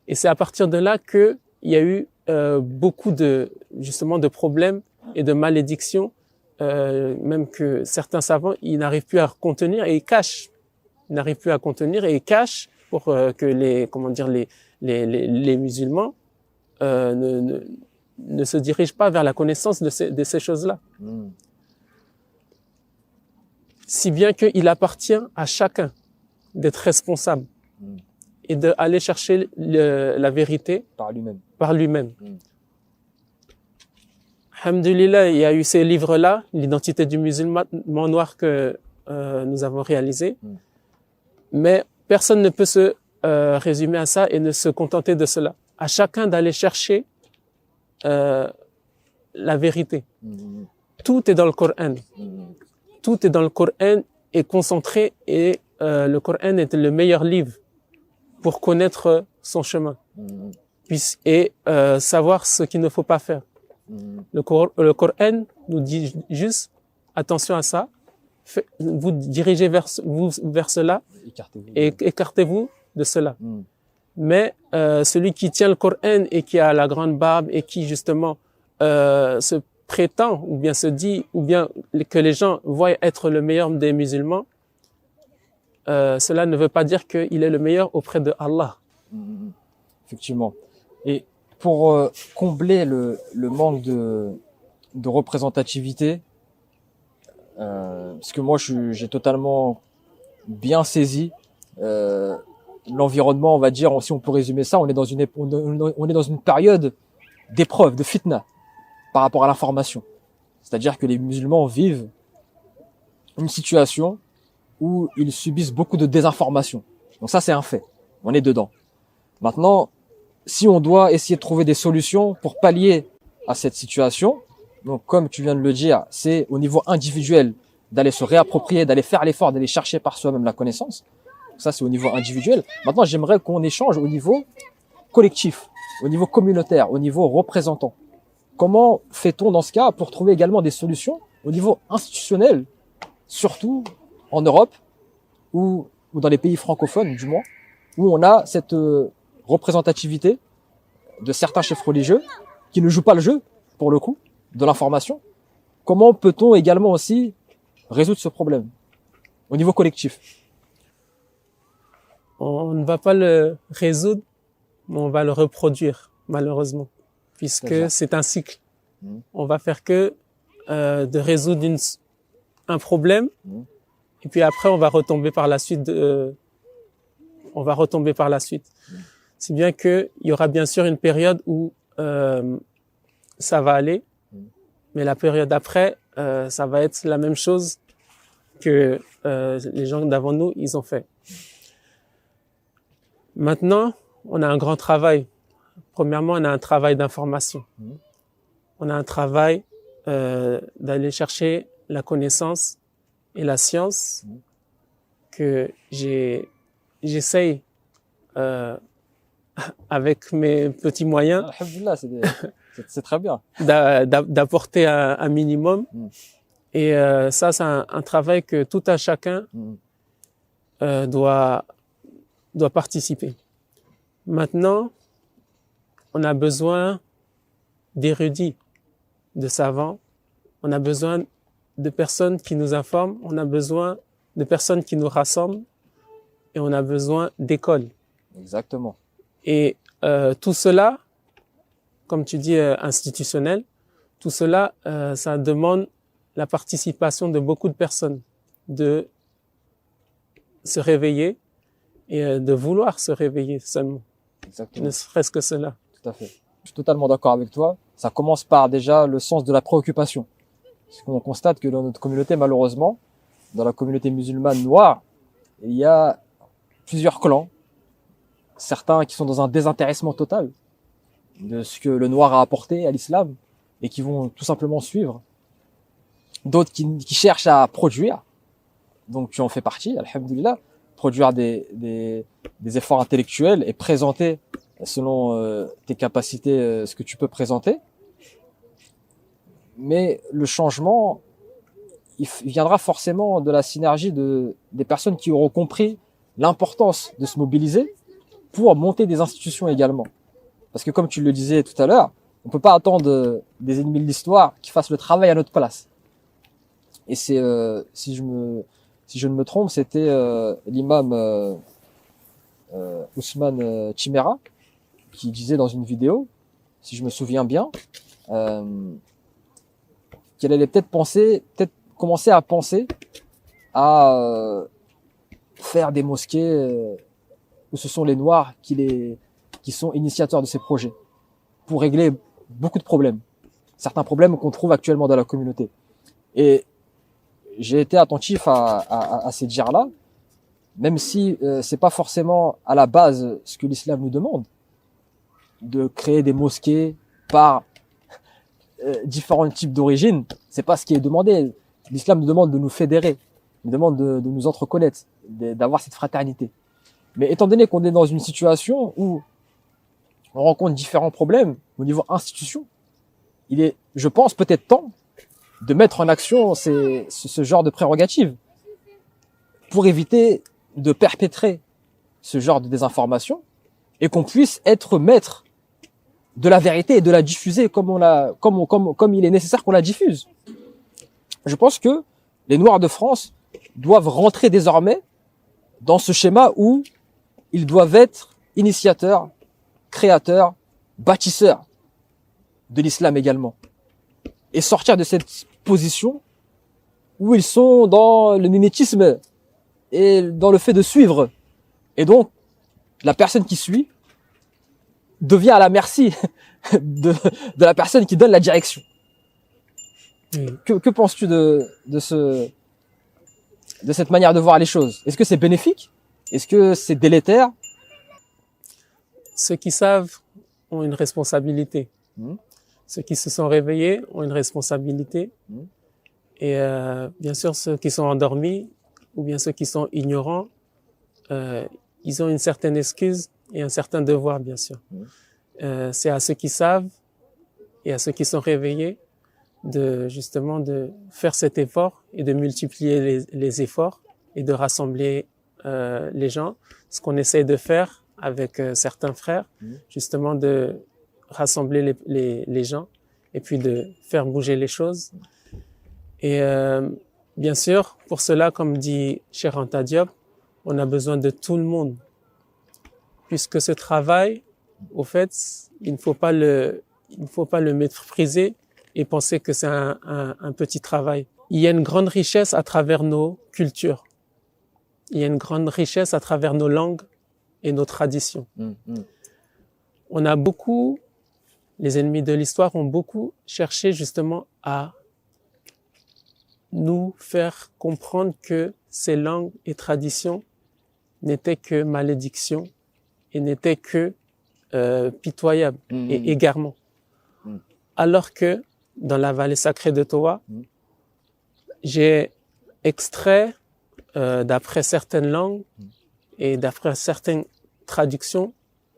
Et c'est à partir de là qu'il y a eu beaucoup de problèmes et de malédictions, même que certains savants, ils n'arrivent plus à contenir et ils cachent. Ils n'arrivent plus à contenir et ils cachent pour que les musulmans ne se dirigent pas vers la connaissance de ces choses-là. Si bien qu'il appartient à chacun d'être responsable et d'aller chercher la vérité par lui-même. Alhamdulillah, il y a eu ces livres-là, l'identité du musulman noir que nous avons réalisé. Mais personne ne peut se résumer à ça et ne se contenter de cela. À chacun d'aller chercher la vérité. Tout est dans le Coran. Tout est dans le Coran et concentré et le Coran est le meilleur livre pour connaître son chemin et savoir ce qu'il ne faut pas faire. Le Coran nous dit juste attention à ça, vous dirigez vers cela et écartez-vous de cela. Mais celui qui tient le Coran et qui a la grande barbe et qui justement se prétend ou bien se dit ou bien que les gens voient être le meilleur des musulmans, cela ne veut pas dire qu'il est le meilleur auprès de Allah. Effectivement. Et pour combler le manque de représentativité, parce que moi j'ai totalement bien saisi l'environnement, on va dire, si on peut résumer ça, on est dans une période d'épreuve, de fitna par rapport à l'information. C'est-à-dire que les musulmans vivent une situation où ils subissent beaucoup de désinformation. Donc ça, c'est un fait. On est dedans. Maintenant, si on doit essayer de trouver des solutions pour pallier à cette situation, donc comme tu viens de le dire, c'est au niveau individuel d'aller se réapproprier, d'aller faire l'effort, d'aller chercher par soi-même la connaissance. Ça, c'est au niveau individuel. Maintenant, j'aimerais qu'on échange au niveau collectif, au niveau communautaire, au niveau représentant. Comment fait-on dans ce cas pour trouver également des solutions au niveau institutionnel, surtout en Europe ou dans les pays francophones du moins, où on a cette représentativité de certains chefs religieux qui ne jouent pas le jeu, pour le coup, de l'information. Comment peut-on également aussi résoudre ce problème au niveau collectif? On ne va pas le résoudre, mais on va le reproduire, malheureusement, puisque c'est un cycle. On va faire que de résoudre un problème, et puis après on va retomber par la suite. Si bien que il y aura bien sûr une période où ça va aller, mais la période après, ça va être la même chose que les gens d'avant nous, ils ont fait. Maintenant, on a un grand travail. Premièrement, on a un travail d'information. On a un travail d'aller chercher la connaissance et la science que j'essaye avec mes petits moyens. Alhamdoulilah, c'est très bien. D'apporter un minimum. Et ça, c'est un travail que tout un chacun doit participer. Maintenant, on a besoin d'érudits, de savants. On a besoin de personnes qui nous informent. On a besoin de personnes qui nous rassemblent. Et on a besoin d'écoles. Exactement. Et tout cela, comme tu dis, institutionnel, tout cela, ça demande la participation de beaucoup de personnes, de se réveiller et de vouloir se réveiller seulement. Exactement. Ne serait-ce que cela. Tout à fait. Je suis totalement d'accord avec toi. Ça commence par déjà le sens de la préoccupation. Parce qu'on constate que dans notre communauté, malheureusement, dans la communauté musulmane noire, il y a plusieurs clans. Certains qui sont dans un désintéressement total de ce que le noir a apporté à l'islam et qui vont tout simplement suivre. D'autres qui cherchent à produire. Donc tu en fais partie, alhamdoulilah. Produire des efforts intellectuels et présenter selon tes capacités ce que tu peux présenter. Mais le changement, il viendra forcément de la synergie des personnes qui auront compris l'importance de se mobiliser pour monter des institutions également. Parce que comme tu le disais tout à l'heure, on peut pas attendre des ennemis de l'histoire qui fassent le travail à notre place. Et c'est, si je ne me trompe, c'était l'imam Ousmane Chimera qui disait dans une vidéo, si je me souviens bien, qu'elle allait peut-être commencer à penser à faire des mosquées où ce sont les Noirs qui sont initiateurs de ces projets pour régler beaucoup de problèmes, certains problèmes qu'on trouve actuellement dans la communauté. Et j'ai été attentif à ces dires-là, même si c'est pas forcément à la base ce que l'islam nous demande, de créer des mosquées par différents types d'origines. C'est pas ce qui est demandé. L'islam nous demande de nous fédérer, il nous demande de nous entreconnaître, d'avoir cette fraternité. Mais étant donné qu'on est dans une situation où on rencontre différents problèmes au niveau institution, il est, je pense, peut-être temps de mettre en action ce genre de prérogatives pour éviter de perpétrer ce genre de désinformation et qu'on puisse être maître de la vérité et de la diffuser comme il est nécessaire qu'on la diffuse. Je pense que les Noirs de France doivent rentrer désormais dans ce schéma où ils doivent être initiateurs, créateurs, bâtisseurs de l'islam également. Et sortir de cette position où ils sont dans le mimétisme et dans le fait de suivre. Et donc, la personne qui suit devient à la merci de la personne qui donne la direction. Que penses-tu de cette manière de voir les choses? Est-ce que c'est bénéfique? Est-ce que c'est délétère? ceux qui savent ont une responsabilité. Mhm. Ceux qui se sont réveillés ont une responsabilité. Mhm. Et bien sûr, ceux qui sont endormis ou bien ceux qui sont ignorants, ils ont une certaine excuse et un certain devoir, bien sûr. C'est à ceux qui savent et à ceux qui sont réveillés de justement de faire cet effort et de multiplier les efforts et de rassembler les gens. Ce qu'on essaie de faire avec certains frères, justement de rassembler les gens et puis de faire bouger les choses. Et bien sûr, pour cela, comme dit Cheikh Anta Diop, on a besoin de tout le monde. Puisque ce travail, au fait, il ne faut pas le mépriser et penser que c'est un petit travail. Il y a une grande richesse à travers nos cultures. Il y a une grande richesse à travers nos langues et nos traditions. On a beaucoup, les ennemis de l'histoire ont beaucoup cherché justement à nous faire comprendre que ces langues et traditions n'étaient que malédictions et n'étaient que pitoyables et égarements. Alors que dans la vallée sacrée de Towa, j'ai extrait d'après certaines langues et d'après certaines traductions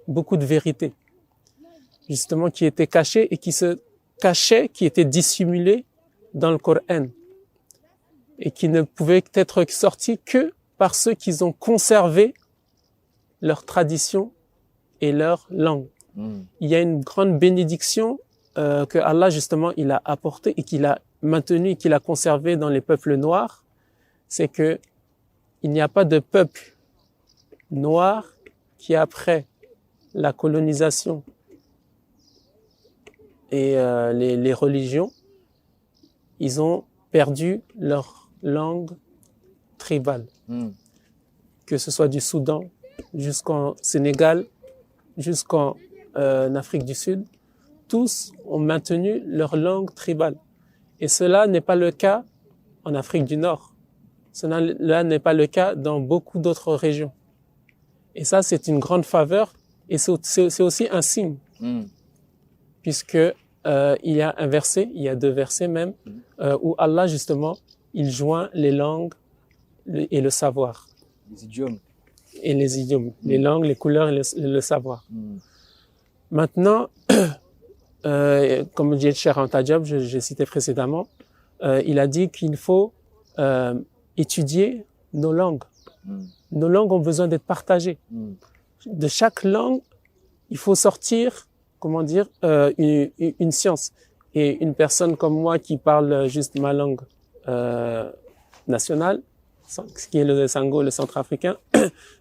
beaucoup de vérités, justement qui étaient cachées et qui se cachaient, qui étaient dissimulées dans le Coran et qui ne pouvaient être sorties que par ceux qui ont conservé leur tradition et leur langue. Il y a une grande bénédiction que Allah justement il a apporté et qu'il a maintenu et qu'il a conservé dans les peuples noirs, c'est que il n'y a pas de peuple noir qui après la colonisation et les religions, ils ont perdu leur langue tribale. Que ce soit du Soudan jusqu'en Sénégal, jusqu'en Afrique du Sud, tous ont maintenu leur langue tribale. Et cela n'est pas le cas en Afrique du Nord. Cela n'est pas le cas dans beaucoup d'autres régions. Et ça, c'est une grande faveur et c'est aussi un signe. Puisque il y a un verset, il y a 2 versets même, où Allah, justement, il joint les langues et le savoir. Les idiomes. Et les idiomes. Les langues, les couleurs et le savoir. Maintenant, comme dit Cheikh Anta Diop, j'ai cité précédemment, il a dit qu'il faut étudier nos langues. Nos langues ont besoin d'être partagées. De chaque langue, il faut sortir, comment dire, une science. Et une personne comme moi qui parle juste ma langue nationale, ce qui est le sango, le centrafricain,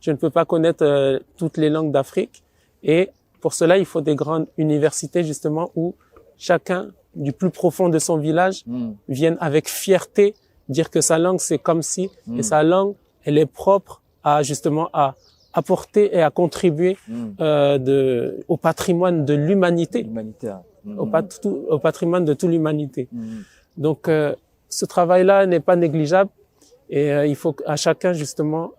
je ne peux pas connaître toutes les langues d'Afrique. Et pour cela, il faut des grandes universités justement où chacun, du plus profond de son village, vienne avec fierté dire que sa langue c'est comme si, et sa langue, elle est propre à justement à apporter et à contribuer au patrimoine de l'humanité, au patrimoine de toute l'humanité. Donc ce travail-là n'est pas négligeable et il faut à chacun justement,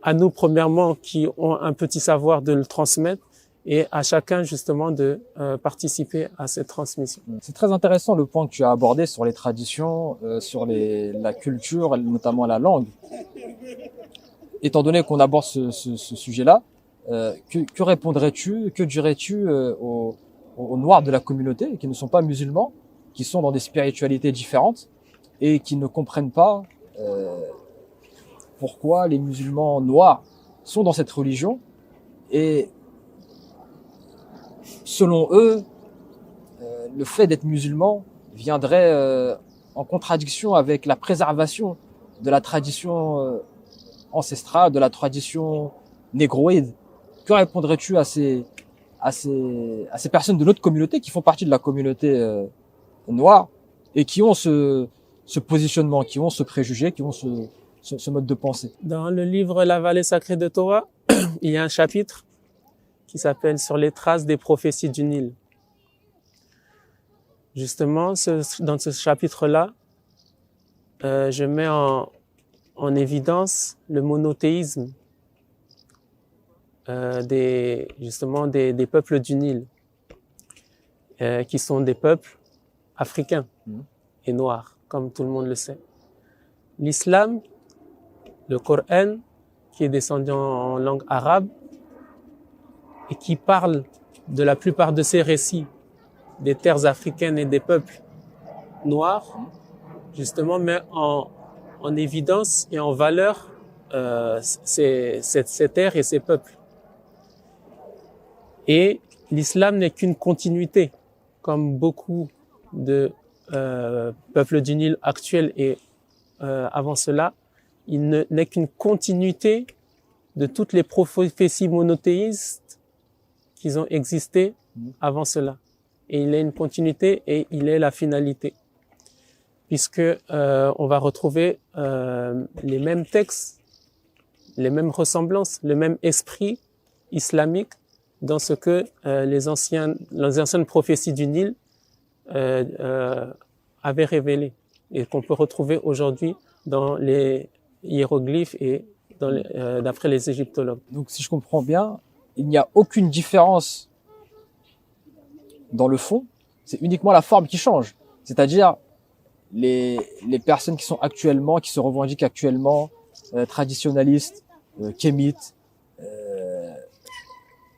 à nous premièrement qui ont un petit savoir de le transmettre et à chacun justement de participer à cette transmission. C'est très intéressant le point que tu as abordé sur les traditions, sur la culture, notamment la langue. Étant donné qu'on aborde ce sujet-là, que répondrais-tu, que dirais-tu aux Noirs de la communauté qui ne sont pas musulmans, qui sont dans des spiritualités différentes et qui ne comprennent pas pourquoi les musulmans noirs sont dans cette religion et selon eux, le fait d'être musulman viendrait en contradiction avec la préservation de la tradition ancestrale, de la tradition négroïde. Que répondrais-tu à ces personnes de notre communauté qui font partie de la communauté noire et qui ont ce positionnement, qui ont ce préjugé, qui ont ce mode de pensée? Dans le livre La vallée sacrée de Torah, il y a un chapitre qui s'appelle « Sur les traces des prophéties du Nil ». Justement, dans ce chapitre-là, je mets en évidence le monothéisme justement des peuples du Nil, qui sont des peuples africains et noirs, comme tout le monde le sait. L'islam, le Coran, qui est descendu en langue arabe et qui parle de la plupart de ces récits des terres africaines et des peuples noirs, justement met en évidence et en valeur ces terres et ces peuples. Et l'islam n'est qu'une continuité, comme beaucoup de peuples du Nil actuels et avant cela, il n'est qu'une continuité de toutes les prophéties monothéistes qui ont existé avant cela. Et il est une continuité et il est la finalité. Puisque on va retrouver les mêmes textes, les mêmes ressemblances, le même esprit islamique dans ce que les anciennes prophéties du Nil avaient révélé et qu'on peut retrouver aujourd'hui dans les hiéroglyphes et d'après les égyptologues. Donc si je comprends bien, il n'y a aucune différence dans le fond, c'est uniquement la forme qui change. C'est-à-dire les personnes qui sont actuellement, qui se revendiquent actuellement traditionnalistes, kémites,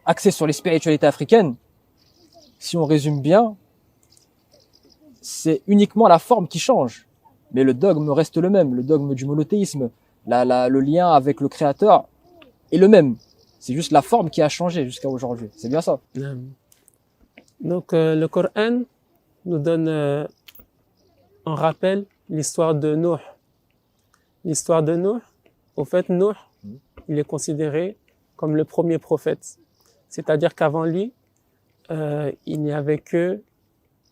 axés sur les spiritualités africaines, si on résume bien, c'est uniquement la forme qui change. Mais le dogme reste le même, le dogme du monothéisme, le lien avec le créateur est le même. C'est juste la forme qui a changé jusqu'à aujourd'hui. C'est bien ça. Donc le Coran nous donne en rappel l'histoire de Nuh. L'histoire de Nuh, au fait, Nuh, il est considéré comme le premier prophète. C'est-à-dire qu'avant lui, il n'y avait que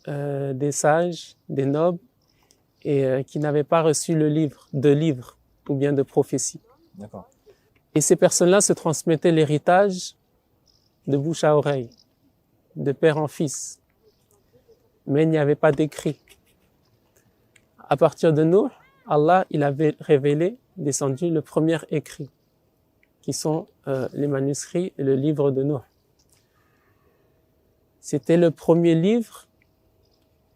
des sages, des nobles, et qui n'avaient pas reçu de livre ou bien de prophétie. D'accord. Et ces personnes-là se transmettaient l'héritage de bouche à oreille, de père en fils. Mais il n'y avait pas d'écrit. À partir de Nuh, Allah, il avait révélé, descendu le premier écrit, qui sont les manuscrits et le livre de Nuh. C'était le premier livre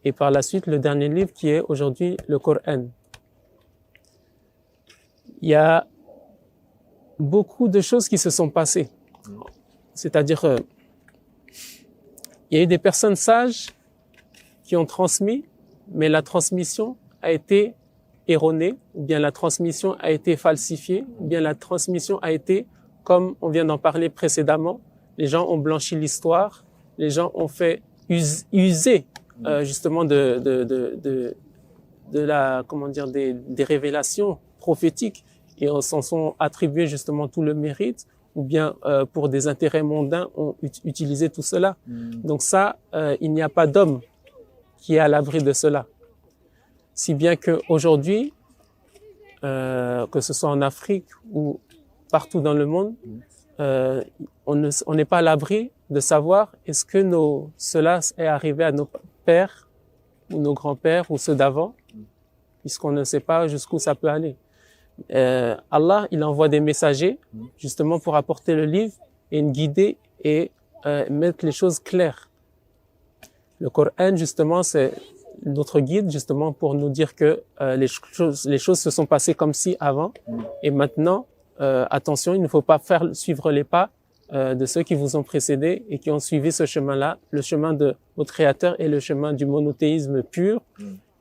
et par la suite le dernier livre qui est aujourd'hui le Coran. Il y a beaucoup de choses qui se sont passées. C'est-à-dire, il y a eu des personnes sages qui ont transmis, mais la transmission a été erronée, ou bien la transmission a été falsifiée, ou bien la transmission a été, comme on vient d'en parler précédemment, les gens ont blanchi l'histoire, les gens ont fait user justement de la, comment dire, des révélations prophétiques et s'en sont attribués justement tout le mérite, ou bien pour des intérêts mondains ont utilisé tout cela. Donc ça, il n'y a pas d'homme qui est à l'abri de cela. Si bien qu'aujourd'hui, que ce soit en Afrique ou partout dans le monde, on n'est pas à l'abri de savoir est-ce que cela est arrivé à nos pères ou nos grands-pères ou ceux d'avant, puisqu'on ne sait pas jusqu'où ça peut aller. Allah, il envoie des messagers justement pour apporter le livre et nous guider et mettre les choses claires. Le Coran, justement, c'est notre guide justement pour nous dire que les choses se sont passées comme si avant et maintenant, attention, il ne faut pas suivre les pas de ceux qui vous ont précédés et qui ont suivi ce chemin-là, le chemin de votre Créateur et le chemin du monothéisme pur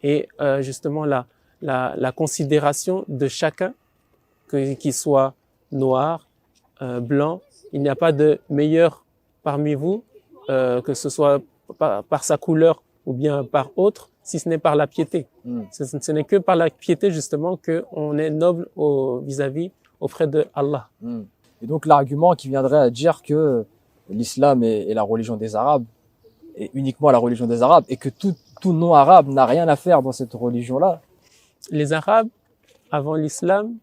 et justement la considération de chacun, qu'il soit noir, blanc, il n'y a pas de meilleur parmi vous, que ce soit par sa couleur ou bien par autre, si ce n'est par la piété. Ce n'est que par la piété justement qu'on est noble vis-à-vis auprès de Allah. Et donc l'argument qui viendrait à dire que l'islam est la religion des Arabes, est uniquement la religion des Arabes, et que tout non-arabe n'a rien à faire dans cette religion-là. Les Arabes, avant l'islam,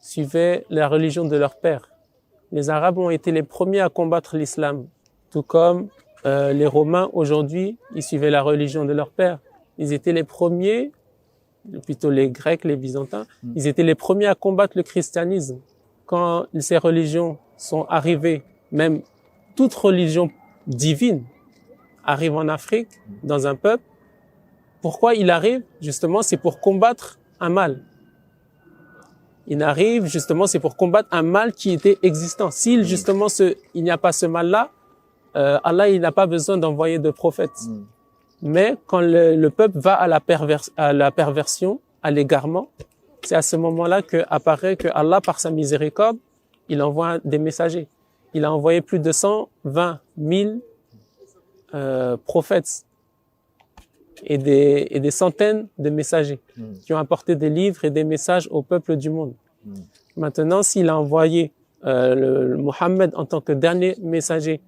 suivaient la religion de leur père. Les Arabes ont été les premiers à combattre l'islam, tout comme les Romains aujourd'hui, ils suivaient la religion de leur père. Ils étaient les premiers, plutôt les Grecs, les Byzantins, ils étaient les premiers à combattre le christianisme. Quand ces religions sont arrivées même toute religion divine arrive en Afrique, dans un peuple. Pourquoi il arrive? Justement, c'est pour combattre un mal. Il arrive, justement, c'est pour combattre un mal qui était existant. Si, justement, il n'y a pas ce mal-là, Allah, il n'a pas besoin d'envoyer de prophètes. Mais quand le peuple va à la perversion, à l'égarement, c'est à ce moment-là que apparaît que Allah, par sa miséricorde, il envoie des messagers. Il a envoyé plus de 120 000 prophètes et des centaines de messagers qui ont apporté des livres et des messages au peuple du monde. Maintenant, s'il a envoyé le Mohammed en tant que dernier messager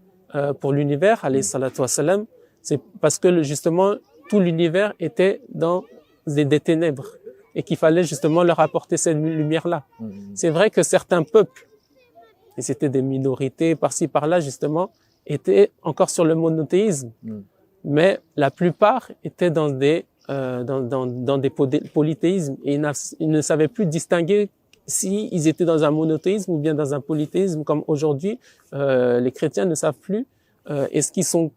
pour l'univers, alayhi salatu wassalam, c'est parce que justement tout l'univers était dans des ténèbres et qu'il fallait justement leur apporter cette lumière-là. C'est vrai que certains peuples, et c'était des minorités par-ci par-là justement, étaient encore sur le monothéisme, mais la plupart étaient dans des polythéismes et ils ne savaient plus distinguer si ils étaient dans un monothéisme ou bien dans un polythéisme, comme aujourd'hui les chrétiens ne savent plus est-ce qu'ils sont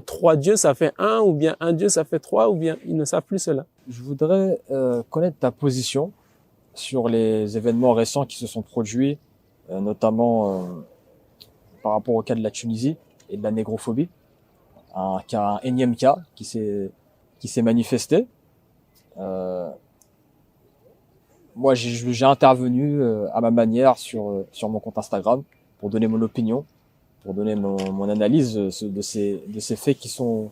trois dieux ça fait un, ou bien un dieu ça fait trois, ou bien ils ne savent plus cela. Je voudrais connaître ta position sur les événements récents qui se sont produits, notamment par rapport au cas de la Tunisie et de la négrophobie, un énième cas qui s'est manifesté. Moi, j'ai intervenu à ma manière sur mon compte Instagram pour donner mon opinion, pour donner mon analyse de ces faits qui sont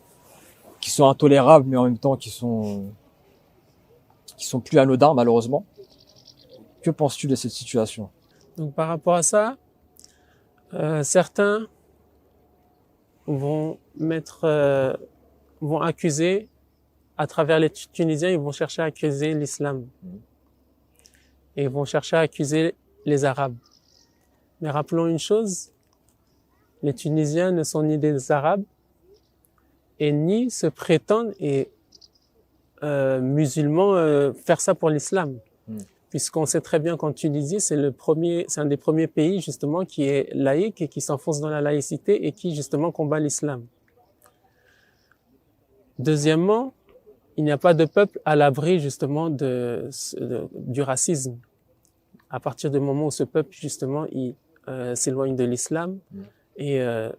intolérables, mais en même temps qui sont plus anodins, malheureusement. Que penses-tu de cette situation? Donc par rapport à ça, certains vont accuser, à travers les Tunisiens, ils vont chercher à accuser l'islam. Et ils vont chercher à accuser les Arabes. Mais rappelons une chose, les Tunisiens ne sont ni des Arabes et ni se prétendent musulmans faire ça pour l'islam. Puisqu'on sait très bien qu'en Tunisie, c'est un des premiers pays justement qui est laïque et qui s'enfonce dans la laïcité et qui justement combat l'islam. Deuxièmement, il n'y a pas de peuple à l'abri justement du racisme. À partir du moment où ce peuple justement s'éloigne de l'islam, et il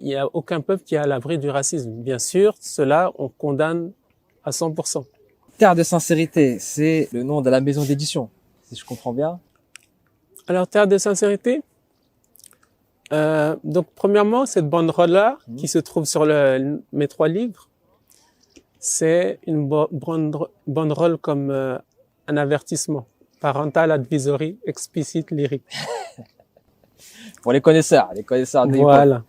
n'y a aucun peuple qui est à l'abri du racisme. Bien sûr, cela on condamne à 100%. Terre de sincérité, c'est le nom de la maison d'édition, si je comprends bien. Alors, Terre de sincérité, donc premièrement, cette banderole-là qui se trouve sur mes 3 livres, c'est une banderole comme un avertissement. Parental Advisory Explicit Lyric. Pour les connaisseurs de hip-hop. Voilà.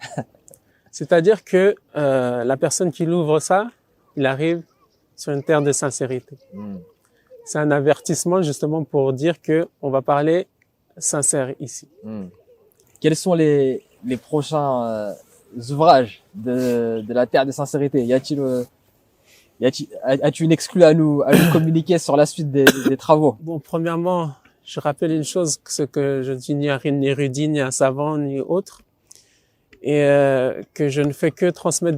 C'est-à-dire que la personne qui l'ouvre ça, il arrive sur une terre de sincérité. C'est un avertissement justement pour dire que on va parler sincère ici. Quels sont les prochains ouvrages de la terre de sincérité? As-tu une exclue à nous communiquer sur la suite des travaux? Bon, premièrement, je rappelle une chose, ce que je dis ni un érudit, ni un savant, ni autre, et que je ne fais que transmettre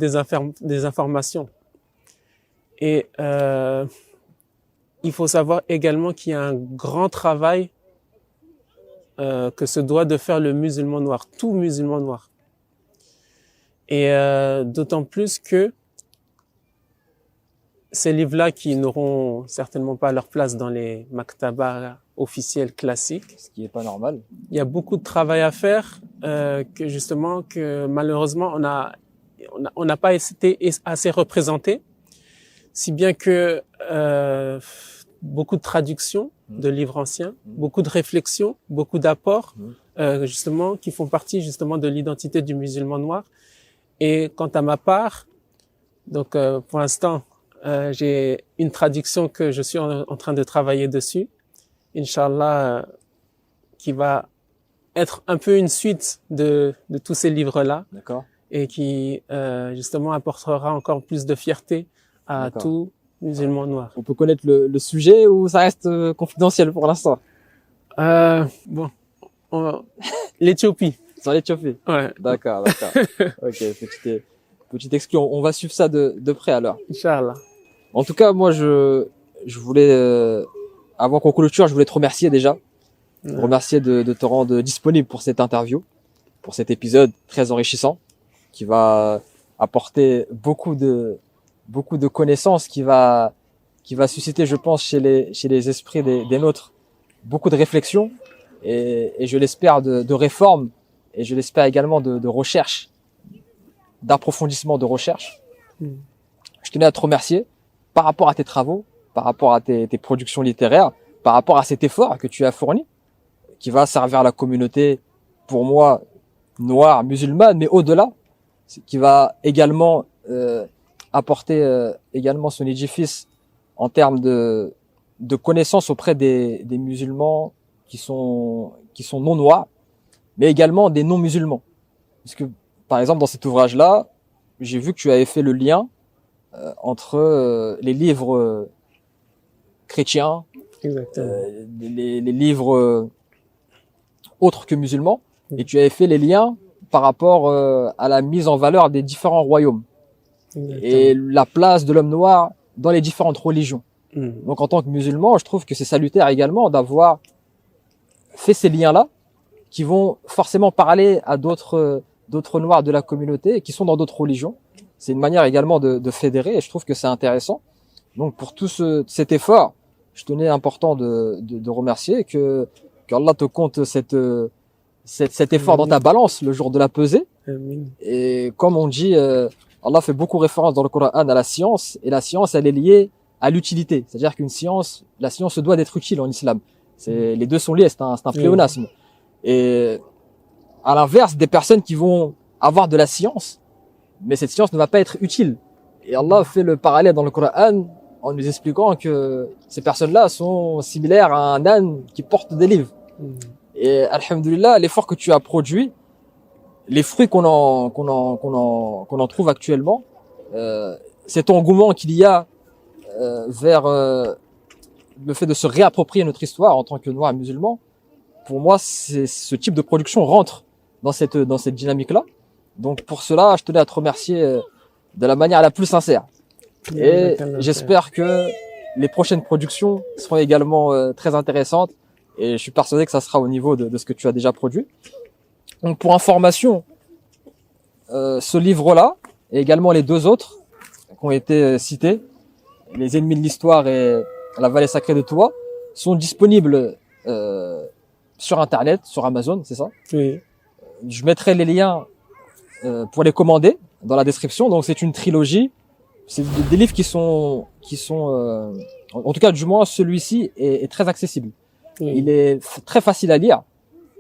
des informations. Et il faut savoir également qu'il y a un grand travail que se doit de faire le musulman noir, tout musulman noir. Et d'autant plus que ces livres-là qui n'auront certainement pas leur place dans les maktabas officiels classiques. Ce qui est pas normal. Il y a beaucoup de travail à faire que malheureusement on n'a pas été assez représenté. Si bien que beaucoup de traductions de livres anciens, beaucoup de réflexions, beaucoup d'apports, justement, qui font partie justement de l'identité du musulman noir. Et quant à ma part, donc pour l'instant, j'ai une traduction que je suis en train de travailler dessus, Inch'Allah, qui va être un peu une suite de tous ces livres-là. D'accord. Et qui justement apportera encore plus de fierté à tout musulman noir. On peut connaître le sujet ou ça reste confidentiel pour l'instant? Bon, l'Éthiopie. C'est en Éthiopie. Ouais. D'accord. Ok, petite exclu. On va suivre ça de près alors. Inch'Allah. En tout cas, moi, je voulais, avant qu'on clôture, je voulais te remercier déjà. Ouais. Remercier de te rendre disponible pour cette interview, pour cet épisode très enrichissant, qui va apporter beaucoup de connaissances, qui va susciter, je pense, chez les esprits des nôtres, beaucoup de réflexion et je l'espère de réforme et je l'espère également de recherche, d'approfondissement de recherche. Je tenais à te remercier par rapport à tes travaux, par rapport à tes productions littéraires, par rapport à cet effort que tu as fourni, qui va servir à la communauté, pour moi, noire, musulmane, mais au-delà, qui va également apporter également son édifice en termes de connaissances auprès des musulmans qui sont non noirs, mais également des non musulmans. Parce que, par exemple, dans cet ouvrage-là, j'ai vu que tu avais fait le lien entre les livres chrétiens, les livres autres que musulmans, et tu avais fait les liens par rapport à la mise en valeur des différents royaumes et la place de l'homme noir dans les différentes religions. Donc en tant que musulman, je trouve que c'est salutaire également d'avoir fait ces liens-là qui vont forcément parler à d'autres noirs de la communauté et qui sont dans d'autres religions. C'est une manière également de fédérer et je trouve que c'est intéressant. Donc pour tout cet effort, je tenais important de remercier qu'Allah te compte cet effort dans ta balance le jour de la pesée. Et comme on dit, Allah fait beaucoup référence dans le Coran à la science, et la science elle est liée à l'utilité. C'est-à-dire la science se doit d'être utile en islam. Les deux sont liés, c'est un pléonasme. Et à l'inverse, des personnes qui vont avoir de la science, mais cette science ne va pas être utile. Et Allah fait le parallèle dans le Coran en nous expliquant que ces personnes-là sont similaires à un âne qui porte des livres. Et alhamdoulilah, l'effort que tu as produit, les fruits qu'on en trouve actuellement, cet engouement qu'il y a vers le fait de se réapproprier notre histoire en tant que noirs musulmans, pour moi, ce type de production rentre dans cette dynamique-là. Donc pour cela, je tenais à te remercier de la manière la plus sincère. Et j'espère que les prochaines productions seront également très intéressantes. Et je suis persuadé que ça sera au niveau de ce que tu as déjà produit. Donc pour information, ce livre-là, et également les deux autres qui ont été cités, Les ennemis de l'histoire et La vallée sacrée de Toua, sont disponibles sur Internet, sur Amazon, c'est ça? Oui. Je mettrai les liens pour les commander dans la description. Donc c'est une trilogie. C'est des livres qui sont en tout cas du moins celui-ci est très accessible. Oui. Il est très facile à lire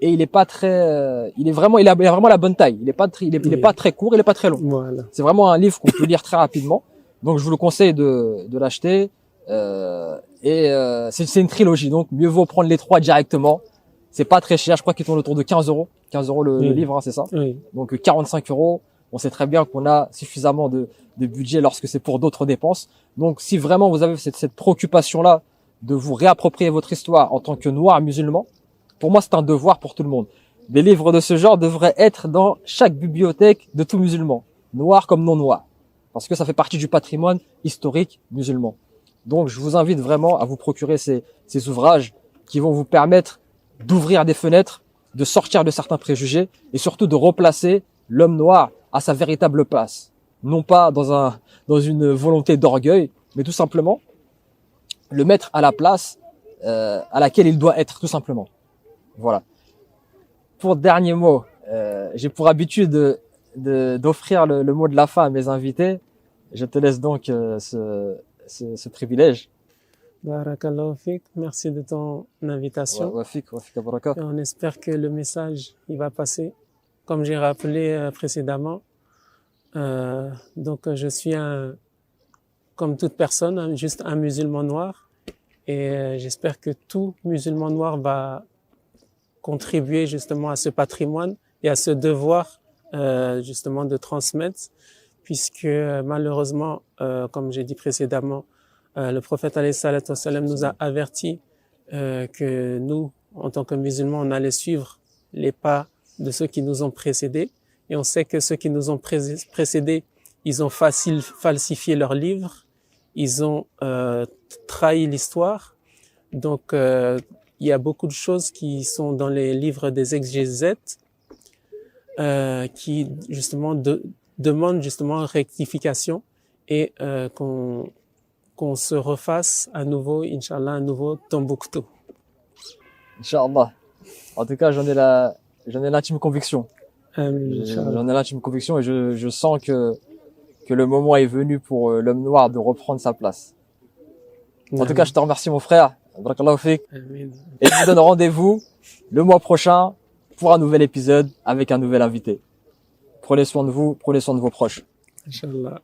et il est pas très il a vraiment la bonne taille. Il est pas très court, il est pas très long. Voilà. C'est vraiment un livre qu'on peut lire très rapidement. Donc je vous le conseille de l'acheter c'est une trilogie, donc mieux vaut prendre les trois directement. C'est pas très cher, je crois qu'il tourne autour de 15 euros. 15 euros le livre, hein, c'est ça? Oui. Donc 45 euros. On sait très bien qu'on a suffisamment de budget lorsque c'est pour d'autres dépenses. Donc si vraiment vous avez cette préoccupation-là de vous réapproprier votre histoire en tant que noir musulman, pour moi c'est un devoir pour tout le monde. Des livres de ce genre devraient être dans chaque bibliothèque de tout musulman, noir comme non noir, parce que ça fait partie du patrimoine historique musulman. Donc je vous invite vraiment à vous procurer ces ouvrages qui vont vous permettre d'ouvrir des fenêtres, de sortir de certains préjugés et surtout de replacer l'homme noir à sa véritable place. Non pas dans une volonté d'orgueil, mais tout simplement le mettre à la place à laquelle il doit être, tout simplement. Voilà. Pour dernier mot, j'ai pour habitude d'offrir le mot de la fin à mes invités. Je te laisse donc ce privilège. Barakallahu fik, merci de ton invitation. Wa fik baraka. Et on espère que le message il va passer. Comme j'ai rappelé précédemment, donc je suis comme toute personne, juste un musulman noir, et j'espère que tout musulman noir va contribuer justement à ce patrimoine et à ce devoir justement de transmettre, puisque malheureusement, comme j'ai dit précédemment, le prophète alayhi salatu wassalam nous a averti que nous, en tant que musulmans, on allait suivre les pas de ceux qui nous ont précédés. Et on sait que ceux qui nous ont précédés, ils ont falsifié leurs livres, ils ont trahi l'histoire. Donc, il y a beaucoup de choses qui sont dans les livres des exégètes qui justement demandent justement rectification et qu'on se refasse à nouveau, Inch'Allah, un nouveau Tombouctou. Inch'Allah. En tout cas, j'en ai l'intime conviction. J'en ai l'intime conviction et je sens que le moment est venu pour l'homme noir de reprendre sa place. En tout cas, je te remercie mon frère. Barakallahu fik. Et je vous donne rendez-vous le mois prochain pour un nouvel épisode avec un nouvel invité. Prenez soin de vous, prenez soin de vos proches. Inch'Allah.